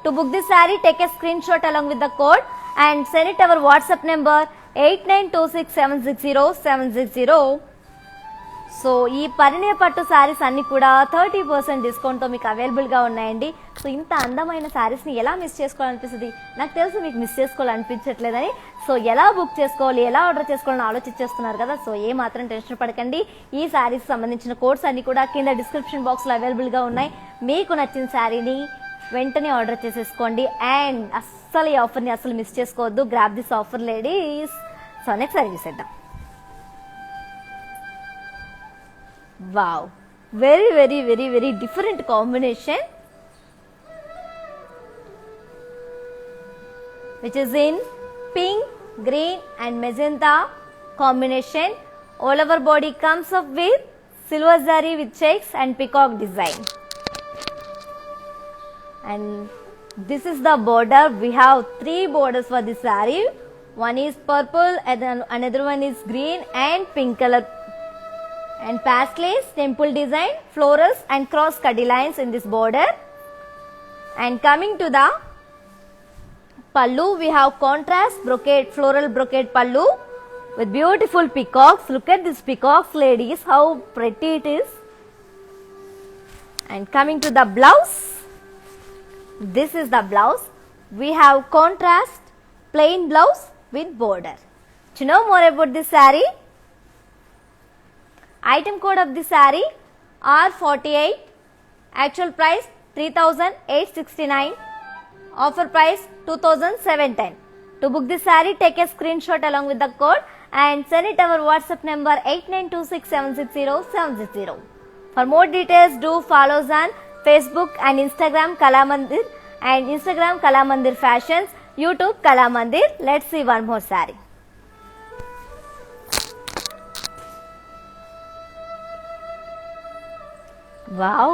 Speaker 1: To book this saree, take a screenshot along with the code and send it our WhatsApp number 8926760760. So ఈ పరిణయ పట్టు శారీస్ అన్ని కూడా 30% డిస్కౌంట్తో మీకు అవైలబుల్గా ఉన్నాయండి. So ఇంత అందమైన శారీస్ని ఎలా మిస్ చేసుకోవాలనిపిస్తుంది? నాకు తెలుసు మీకు మిస్ చేసుకోవాలనిపించట్లేదని. సో ఎలా బుక్ చేసుకోవాలి, ఎలా ఆర్డర్ చేసుకోవాలని ఆలోచించేస్తున్నారు కదా. సో ఏ మాత్రం టెన్షన్ పడకండి. ఈ శారీస్ సంబంధించిన కోడ్స్ అన్ని కూడా కింద డిస్క్రిప్షన్ బాక్స్లో అవైలబుల్గా ఉన్నాయి. మీకు నచ్చిన శారీని వెంటనే ఆర్డర్ చేసేసుకోండి. అండ్ అస్సలు ఈ ఆఫర్ని అసలు మిస్ చేసుకోవద్దు. Grab this offer ladies. So next saree చూసేద్దాం. Wow, very different combination, which is in pink, green and magenta combination. All over body comes up with silver zari with checks and peacock design. And this is the border. We have 3 borders for this saree. One is purple and then another one is green and pink color. And pastellace, temple design, florals and cross kadi lines in this border. And coming to the pallu, we have contrast brocade, floral brocade pallu with beautiful peacocks. Look at this peacocks ladies, how pretty it is. And coming to the blouse, this is the blouse. We have contrast plain blouse with border. To know more about this saree, item code of the saree R48, actual price 3,869, offer price 2,710. To book this saree, take a screenshot along with the code and send it our WhatsApp number 8926760760. For more details, do follow us on Facebook and Instagram Kalamandir and Instagram Kalamandir Fashions, YouTube Kalamandir. Let's see one more saree. Wow,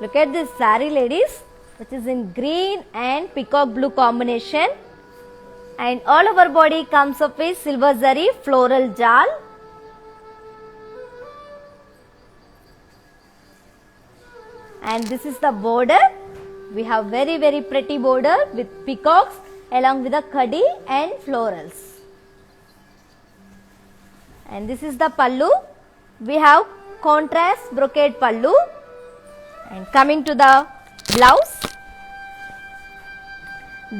Speaker 1: look at this saree ladies, which is in green and peacock blue combination, and all over body comes up with silver zari floral jal. And this is the border. We have very pretty border with peacocks along with the kadi and florals. And this is the pallu. We have contrast brocade pallu. And coming to the blouse,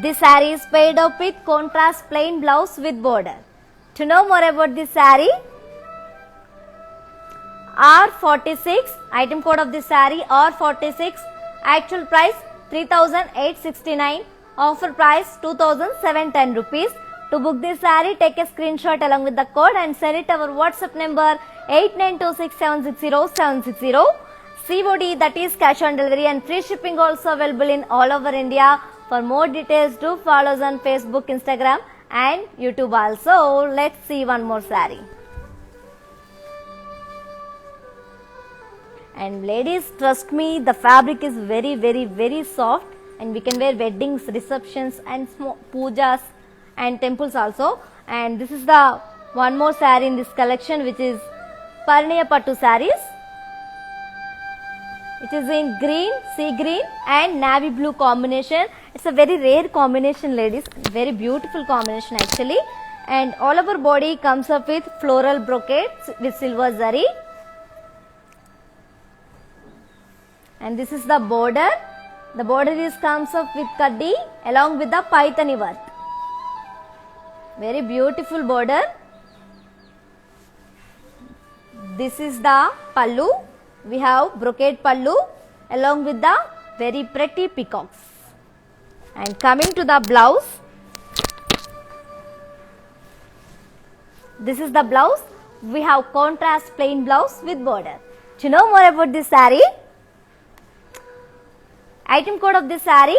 Speaker 1: this saree is paired up with contrast plain blouse with border. To know more about this saree, R46, item code of this saree R46, actual price 3,869, Offer price 2710 rupees. To book this saree, take a screenshot along with the code and send it to our WhatsApp number 8926760760. COD, that is cash on delivery, and free shipping also available in all over India. For more details, do follow us on Facebook, Instagram and YouTube also. Let's see one more saree. And ladies, trust me, the fabric is very soft, and we can wear weddings, receptions and pujas and temples also. And this is the one more saree in this collection, which is Parniya Pattu sarees. It is in green, sea green and navy blue combination. It's a very rare combination, ladies, very beautiful combination actually. And all over body comes up with floral brocades with silver zari. And this is the border. The border comes up with kaddi along with the paithani work. Very beautiful border. This is the pallu. We have brocade pallu along with the very pretty peacocks. And coming to the blouse, this is the blouse. We have contrast plain blouse with border. Do you know more about this saree? Item code of this saree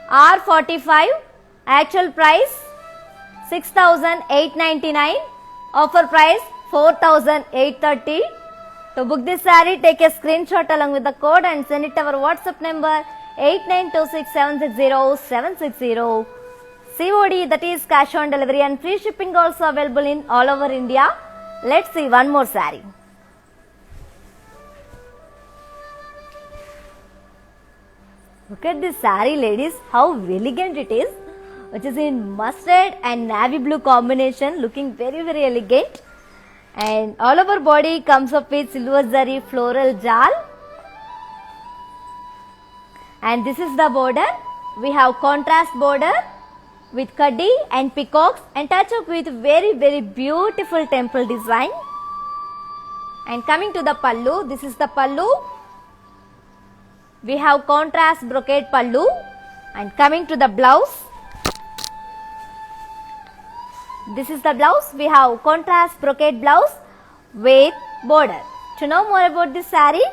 Speaker 1: R45. Actual price 6,899. Offer price 4,830. To book this saree, take a screenshot along with the code and send it to our WhatsApp number 8926760760. COD, that is cash on delivery, and free shipping also available in all over India. Let's see one more saree. Look at this saree, ladies, how elegant it is, which is in mustard and navy blue combination, looking very elegant. And all over body comes up with silver zari floral jal. And this is the border. We have contrast border with kaddi and peacocks and touch up with very beautiful temple design. And coming to the pallu, this is the pallu. We have contrast brocade pallu. And coming to the blouse, this is the blouse. We have contrast brocade blouse with border. To know more about this saree,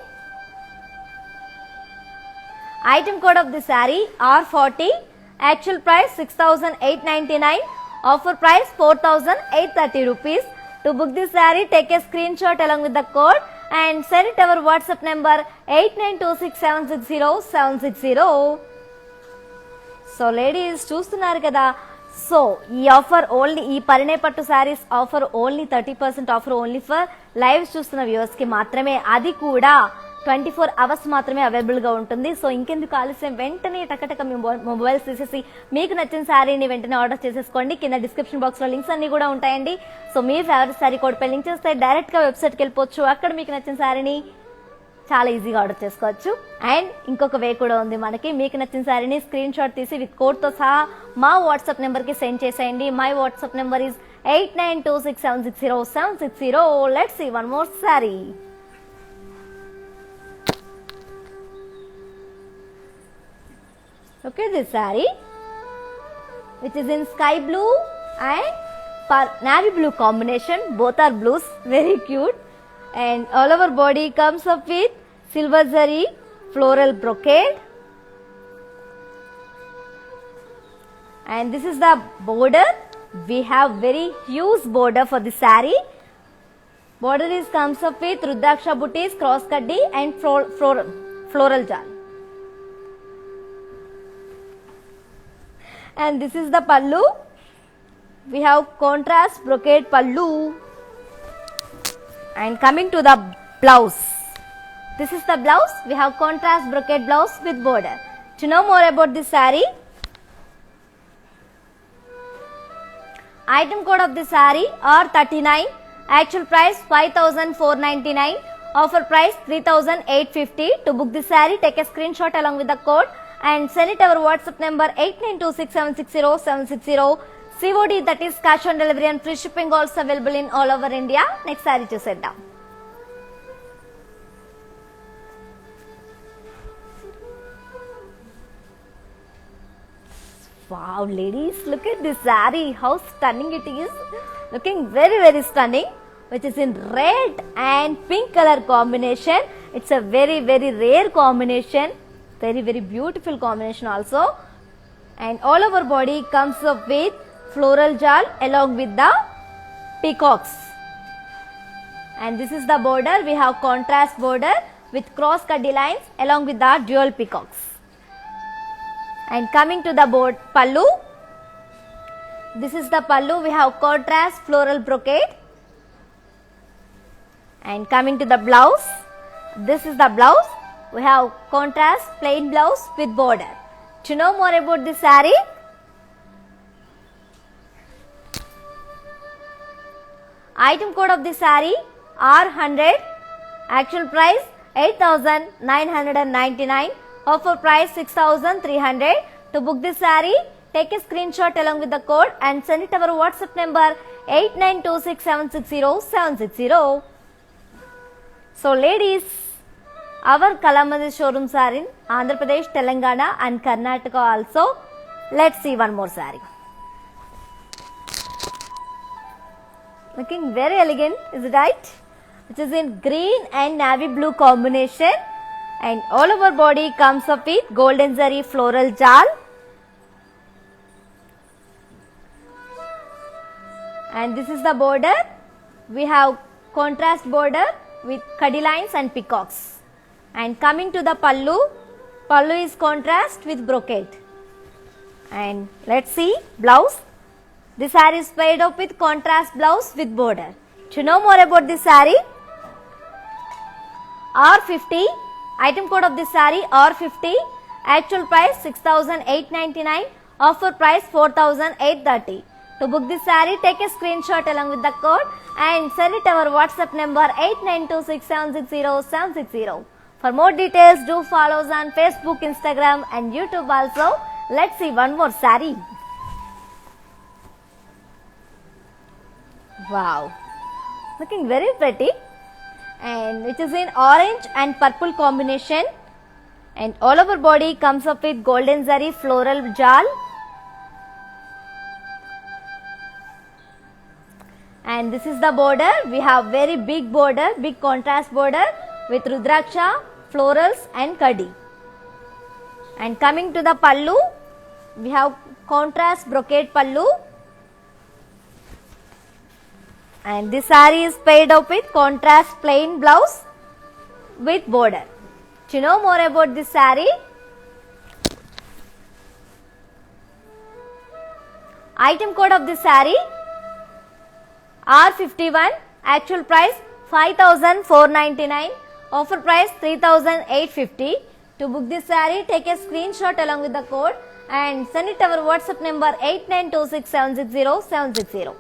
Speaker 1: item code of this saree R40. Actual price 6,899. Offer price 4,830 rupees. To book this saree, take a screenshot along with the code and send it to our WhatsApp number 8926760760. So ladies, చూస్తున్నారు కదా. So ఈ offer only, ఈ పరిణయ పట్టు saris offer only 30% offer only for live చూస్తున్న viewers కి మాత్రమే. అది కూడా 24 అవర్స్ మాత్రమే అవైలబుల్ గా ఉంటుంది. సో ఇంకెందుకు ఆలస్యం, వెంటనే టకటక మీ మొబైల్స్ తీసేసి మీకు నచ్చిన శారీని వెంటనే ఆర్డర్ చేసేసుకోండి. కింద డిస్క్రిప్షన్ బాక్స్ లో లింక్స్ అన్ని కూడా ఉంటాయండి. సో మీ ఫేవరెట్ శారీ కోడ్ పై లింక్ చేస్తే డైరెక్ట్ గా వెబ్సైట్ కి వెళ్ళిపోవచ్చు. అక్కడ మీకు నచ్చిన శారీని చాలా ఈజీగా ఆర్డర్ చేసుకోవచ్చు. అండ్ ఇంకొక వే కూడా ఉంది మనకి. మీకు నచ్చిన శారీని స్క్రీన్ షాట్ తీసి విత్ కోడ్ తో సహా మా వాట్సాప్ నెంబర్ కి సెండ్ చేసేయండి. My WhatsApp number is 8926760760. Let's see one more sari. Look at this saree, which is in sky blue and navy blue combination. Both are blues, very cute. And all over body comes up with silver zari floral brocade. And this is the border. We have very huge border for this saree. Border comes up with rudraksha booties, cross kaddi and floral jal. And this is the pallu. We have contrast brocade pallu. And coming to the blouse, this is the blouse. We have contrast brocade blouse with border. To know more about this saree, item code of this saree R39. Actual price 5,499. Offer price 3,850. To book this saree, take a screenshot along with the code and send it our WhatsApp number 8926760760. COD, that is cash on delivery, and free shipping also available in all over India. Next saree చూసేద్దాం. Wow, ladies, look at this saree. How stunning it is. Looking very, very stunning. Which is in red and pink color combination. It's a very, very rare combination. Very, very beautiful combination also. And all over body comes up with floral jal along with the peacocks. And this is the border. We have contrast border with cross cutty lines along with the dual peacocks. And coming to the pallu, this is the pallu. We have contrast floral brocade. And coming to the blouse, this is the blouse. We have contrast plain blouse with border. To know more about this saree, item code of this saree R100, actual price 8,999, offer price 6,300. To book this saree, take a screenshot along with the code and send it to our WhatsApp number 8926760760. So ladies, our Kalamandir showrooms are in Andhra Pradesh, Telangana and Karnataka also. Let's see one more saree. Looking very elegant, is it right? Which is in green and navy blue combination, and all over body comes up with golden zari floral jal. And this is the border. We have contrast border with cuddy lines and peacocks. And coming to the pallu, pallu is contrast with brocade. And let's see blouse. This saree is paired up with contrast blouse with border. To know more about this saree, R50, item code of this saree R50, actual price 6,899, offer price 4,830. To book this saree, take a screenshot along with the code and send it to our WhatsApp number 8926760760. For more details, do follow us on Facebook, Instagram and YouTube also. Let's see one more saree. Wow, looking very pretty, and which is in orange and purple combination, and all over body comes up with golden zari floral jal. And this is the border. We have very big border, big contrast border with rudraksha, florals and kadi. And coming to the pallu, we have contrast brocade pallu. And this saree is paired up with contrast plain blouse with border. To know more about this saree, item code of this saree R51, actual price 5,499, offer price 3,850. To book this saree, take a screenshot along with the code and send it to our WhatsApp number 8926760760.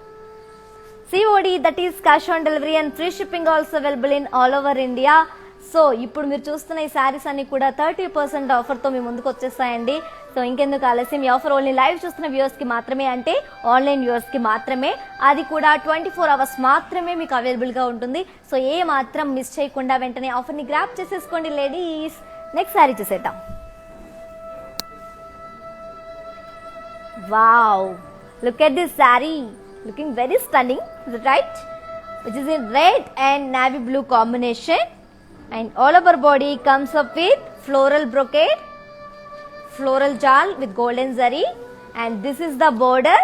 Speaker 1: COD, that is cash on delivery, and free shipping also available in all over India. So ఇప్పుడు మీరు చూస్తున్న ఈ శారీస్ అన్ని కూడా 30% ఆఫర్తో మీ ముందుకు వచ్చేస్తాయండి. So ఇంకెందుకు ఆలస్యం, ఈ ఆఫర్ ఓన్లీ లైవ్ చూస్తున్న వ్యూవర్స్కి మాత్రమే, అంటే ఆన్లైన్ వ్యూవర్స్కి మాత్రమే. అది కూడా 24 అవర్స్ మాత్రమే మీకు అవైలబుల్గా ఉంటుంది. సో ఏ మాత్రం మిస్ చేయకుండా వెంటనే ఆఫర్ని గ్రాప్ చేసేసుకోండి లేడీస్. నెక్స్ట్ శారీ చూసేద్దాం. Wow, look at this sari, looking very stunning, is it right? Which is in red and navy blue combination, and all over body comes up with floral brocade, floral jal with golden zari, and this is the border.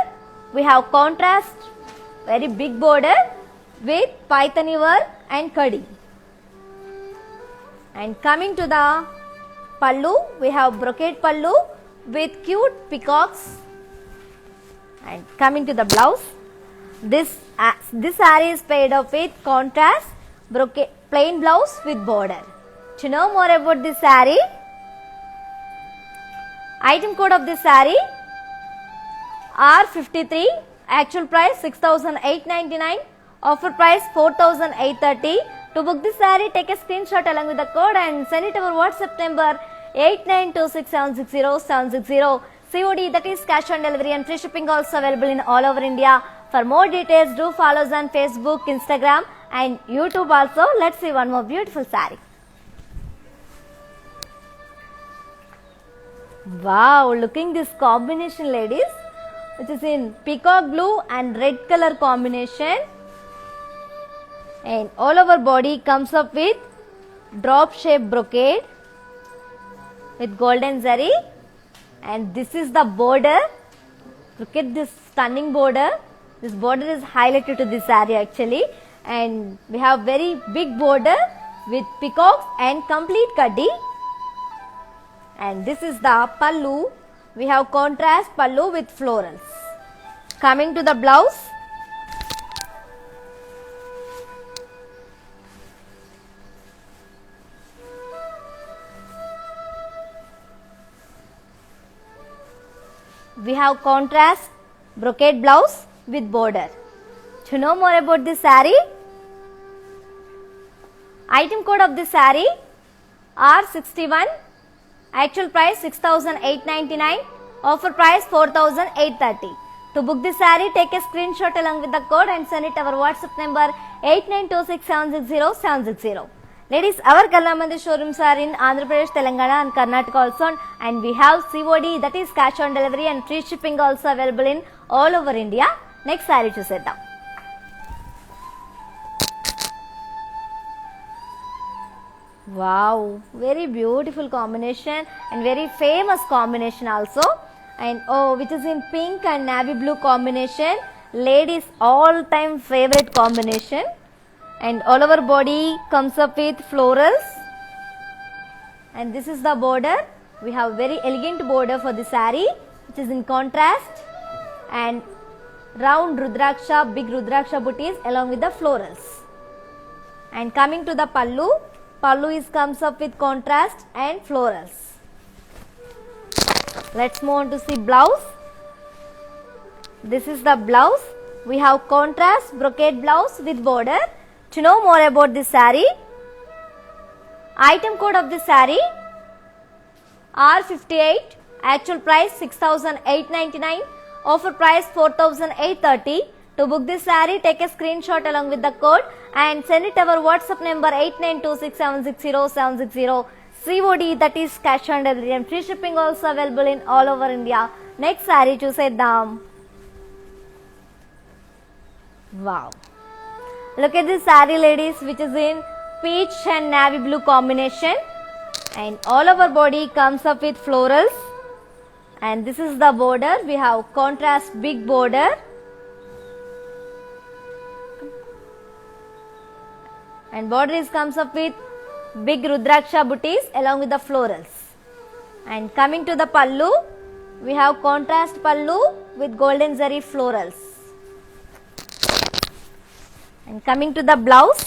Speaker 1: We have contrast very big border with paithani work and kadi. And coming to the pallu, we have brocade pallu with cute peacocks. And coming to the blouse, this saree is paired up with contrast brocade plain blouse with border. To know more about this saree, item code of this saree R53, actual price 6,899, offer price 4,830. To book this saree, take a screenshot along with the code and send it to our WhatsApp number 8926760760. COD, that is cash on delivery, and free shipping also available in all over India. For more details, do follow us on Facebook, Instagram and YouTube also. Let's see one more beautiful saree. Wow, looking this combination, ladies, which is in peacock blue and red color combination, and all over body comes up with drop shape brocade with golden zari, and this is the border. Look at this stunning border. This border is highlighted to this saree actually, and we have very big border with peacocks and complete kaddi. And this is the pallu. We have contrast pallu with florals. Coming to the blouse, we have contrast brocade blouse with border. To know more about this saree, item code of this saree R61, actual price 6,899, offer price 4,830. To book this saree, take a screenshot along with the code and send it our WhatsApp number 8926760760. Ladies, our Kalamandir showrooms are in Andhra Pradesh, Telangana and Karnataka also, and we have COD, that is cash on delivery, and free shipping also available in all over India. Next saree చూసేద్దాం. Wow, very beautiful combination and very famous combination also, and which is in pink and navy blue combination, ladies all time favorite combination, and all over body comes up with florals, and this is the border. We have very elegant border for the saree, which is in contrast, and round rudraksha, big rudraksha booties along with the florals. And coming to the pallu, pallu comes up with contrast and florals. Let's move on to see blouse. This is the blouse. We have contrast brocade blouse with border. To know more about this saree, item code of this saree R58, actual price 6,899, offer price 4,830. To book this saree, take a screenshot along with the code and send it our WhatsApp number 8926760760. COD, that is cash on delivery, and free shipping also available in all over India. Next saree చూసేద్దాం. Wow. Look at this saree, ladies, which is in peach and navy blue combination, and all over body comes up with florals, and this is the border. We have contrast big border, and border comes up with big rudraksha booties along with the florals. And coming to the pallu, we have contrast pallu with golden zari florals. And coming to the blouse,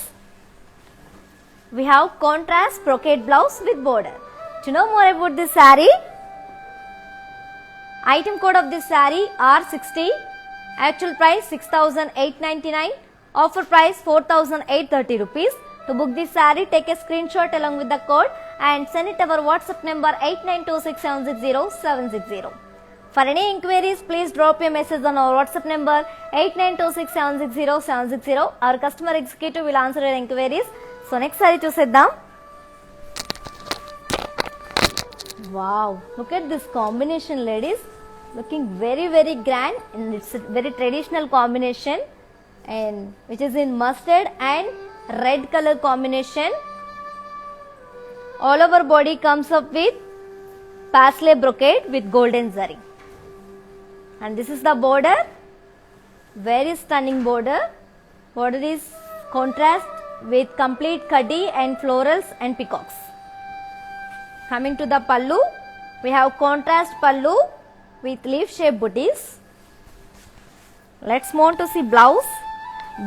Speaker 1: we have contrast brocade blouse with border. To know more about this saree, item code of this saree R60, actual price 6,899, offer price 4,830 rupees. To book this saree, take a screenshot along with the code and send it our WhatsApp number 8926760760. For any inquiries, please drop your message on our WhatsApp number 8926760760. Our customer executive will answer your inquiries. So next saree చూసేద్దాం. Wow, look at this combination, ladies. Looking very very grand, and it's a very traditional combination, and which is in mustard and red color combination. All over body comes up with parsley brocade with golden zari, and this is the border. Very stunning border. Border is contrast with complete kaddi and florals and peacocks. Coming to the pallu, we have contrast pallu with leaf shape booties. Let's move on to see blouse.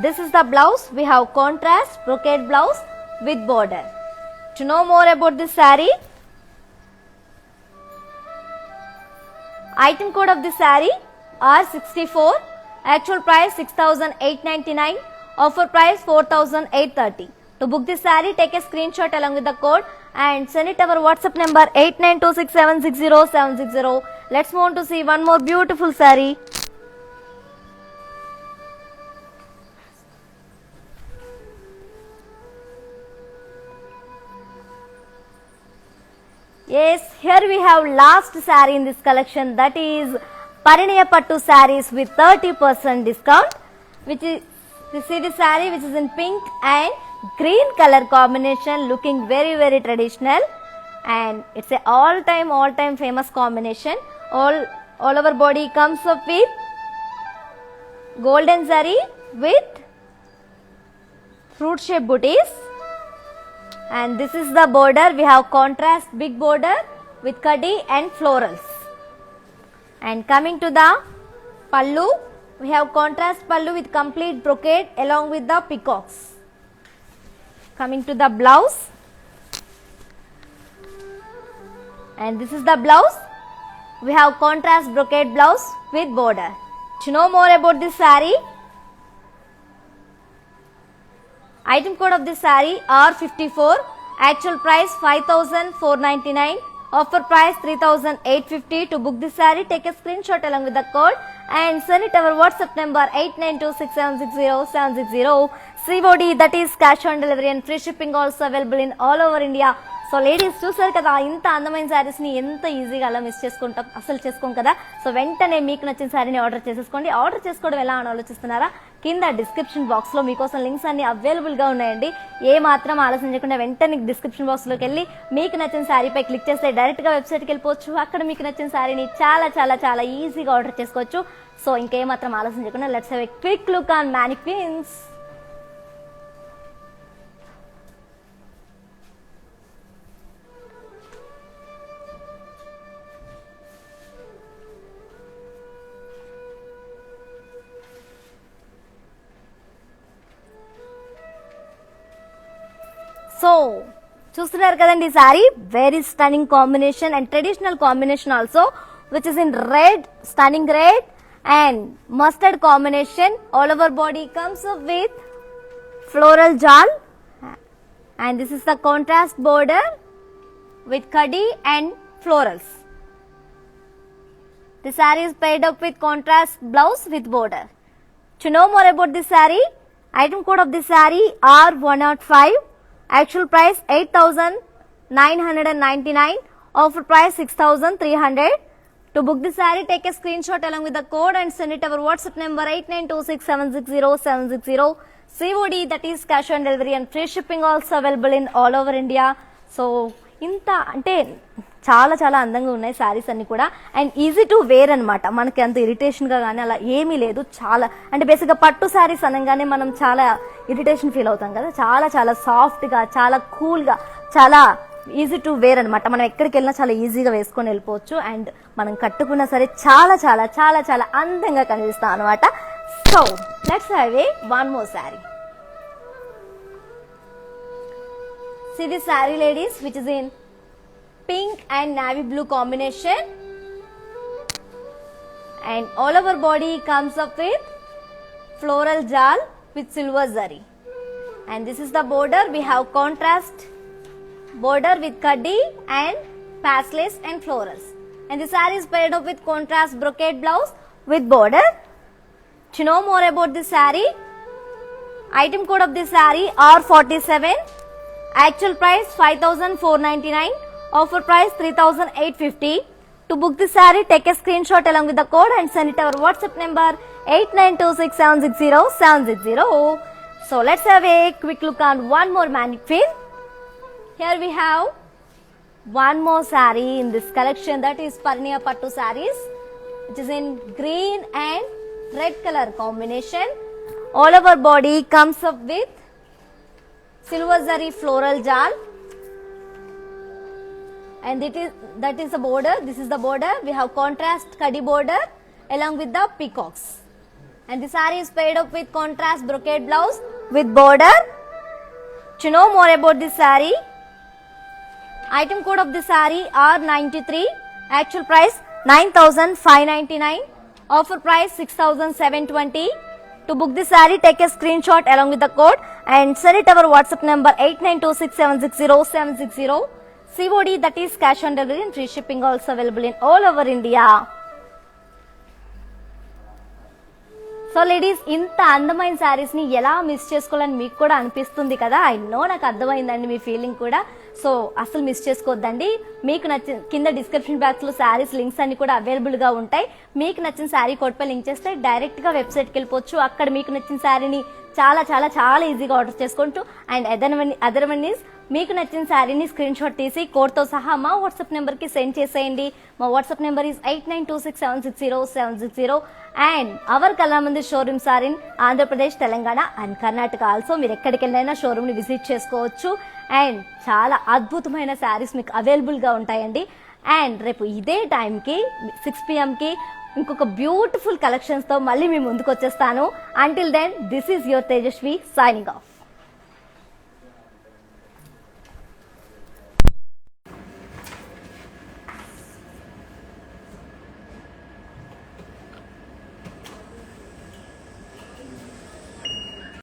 Speaker 1: This is the blouse. We have contrast brocade blouse with border. To know more about this saree, item code of this saree R64, actual price 6,899, offer price 4,830. To book this saree, take a screenshot along with the code and send it our WhatsApp number 8926760760. Let's move on to see one more beautiful saree. Yes, here we have last saree in this collection, that is Parineya Pattu sarees with 30% discount, which is, you see the saree which is in pink and green color combination, looking very traditional, and it's a all time famous combination. All over body comes up with golden zari with fruit shaped booties, and this is the border. We have contrast big border with kadi and florals. And coming to the pallu, we have contrast pallu with complete brocade along with the peacocks. Coming to the blouse, and this is the blouse. We have contrast brocade blouse with border. To know more about this saree, item code of this saree R54, actual price 5,499, offer price 3,850. To book this saree, take a screenshot along with the code and send it our WhatsApp number 8926760760. COD, that is cash on delivery, and free shipping also available in all over India. So ladies చూసారు కదా, ఇంత అందమైన శారీస్ని ఎంత ఈజీగా అలా miss చేసుకుంటాం, అసలు చేసుకోం కదా. సో వెంటనే మీకు నచ్చిన శారీని ఆర్డర్ చేసేసుకోండి. ఆర్డర్ చేసుకోవడం ఎలా అని ఆలోచిస్తున్నారా? కింద డిస్క్రిప్షన్ బాక్స్లో మీకోసం లింక్స్ అన్ని అవైలబుల్గా ఉన్నాయండి. ఏ మాత్రం ఆలోచన చేయకుండా వెంటనే డిస్క్రిప్షన్ బాక్స్లోకి వెళ్ళి మీకు నచ్చిన శారీపై క్లిక్ చేస్తే డైరెక్ట్గా వెబ్సైట్కి వెళ్ళిపోవచ్చు. అక్కడ మీకు నచ్చిన శారీని చాలా ఈజీగా ఆర్డర్ చేసుకోవచ్చు. సో ఇంకేమాత్రం ఆలోచన చేయకుండా let's have a quick look on mannequins. So చూస్తున్నారు కదండి, saree very stunning combination and traditional combination also, which is in red, stunning red and mustard combination. All over body comes with floral jaal, and this is the contrast border with kadi and florals. The saree is paired up with contrast blouse with border. To know more about this saree, item code of this saree R105, actual price 8,999, offer price 6,300. To book this saree, take a screenshot along with the code and send it our WhatsApp number 8926760760. COD, that is cash on delivery, and free shipping also available in all over India. So ఇంత అంటే చాలా అందంగా ఉన్నాయి శారీస్ అన్ని కూడా, and easy to wear అనమాట. మనకి అంత ఇరిటేషన్గా కానీ అలా ఏమీ లేదు. చాలా అంటే బేసిక్గా పట్టు శారీస్ అనగానే మనం చాలా ఇరిటేషన్ ఫీల్ అవుతాం కదా. చాలా సాఫ్ట్గా, చాలా కూల్గా, చాలా ఈజీ టు వేర్ అనమాట. మనం ఎక్కడికి వెళ్ళినా చాలా ఈజీగా వేసుకొని వెళ్ళిపోవచ్చు, అండ్ మనం కట్టుకున్నా సరే చాలా అందంగా కనిపిస్తాం అనమాట. So let's have a one more sari. See this saree, ladies, which is in pink and navy blue combination, and all over body comes up with floral jal with silver zari, and this is the border. We have contrast border with kadi and pastelis and florals, and the saree is paired up with contrast brocade blouse with border. To know more about this saree, item code of this saree R47, actual price 5,499, offer price 3,850. To book this saree, take a screenshot along with the code and send it our WhatsApp number 8926760760. So let's have a quick look on one more mannequin. Here we have one more saree in this collection, that is Parineya Pattu sarees, which is in green and red color combination. All over body comes up with silver zari floral jal, and that is the border. This is the border. We have contrast kadi border along with the peacocks, and the saree is paired up with contrast brocade blouse with border. To know more about this saree, item code of this saree R93, actual price 9,599, offer price 6,720. To book this saree, take a screenshot along with the code and send it our WhatsApp number 8926760760. COD, that is cash on delivery, and free shipping also available in all over India. So ladies, ఇంత అందమైన శారీస్ని ఎలా miss చేసుకోవాలని మీకు కూడా అనిపిస్తుంది కదా. I know, నాకు అర్థమైందండి మీ ఫీలింగ్ కూడా. సో అసలు మిస్ చేసుకోవద్దండి. మీకు నచ్చిన కింద డిస్క్రిప్షన్ బాక్స్లో శారీస్ లింక్స్ అన్ని కూడా అవైలబుల్గా ఉంటాయి. మీకు నచ్చిన శారీ కోడ్పై లింక్ చేస్తే డైరెక్ట్గా వెబ్సైట్కి వెళ్ళిపోవచ్చు. అక్కడ మీకు నచ్చిన శారీని చాలా చాలా చాలా ఈజీగా ఆర్డర్ చేసుకుంటూ, అండ్ అదర్ వన్ ఈజ్ మీకు నచ్చిన శారీని స్క్రీన్ షాట్ తీసి కోడ్తో సహా మా వాట్సాప్ నెంబర్కి సెండ్ చేసేయండి. మా WhatsApp number is 8926760760. And our Kalamandir showrooms are in Andhra Pradesh, Telangana and Karnataka. Also మీరు ఎక్కడికి వెళ్ళినా షోరూమ్ని విజిట్ చేసుకోవచ్చు. అండ్ చాలా అద్భుతమైన శారీస్ మీకు అవైలబుల్గా ఉంటాయండి. అండ్ రేపు ఇదే టైంకి 6 PM ఇంకొక బ్యూటిఫుల్ కలెక్షన్స్తో మళ్ళీ మీ ముందుకు వచ్చేస్తాను. Until then, this is your Tejaswi signing of.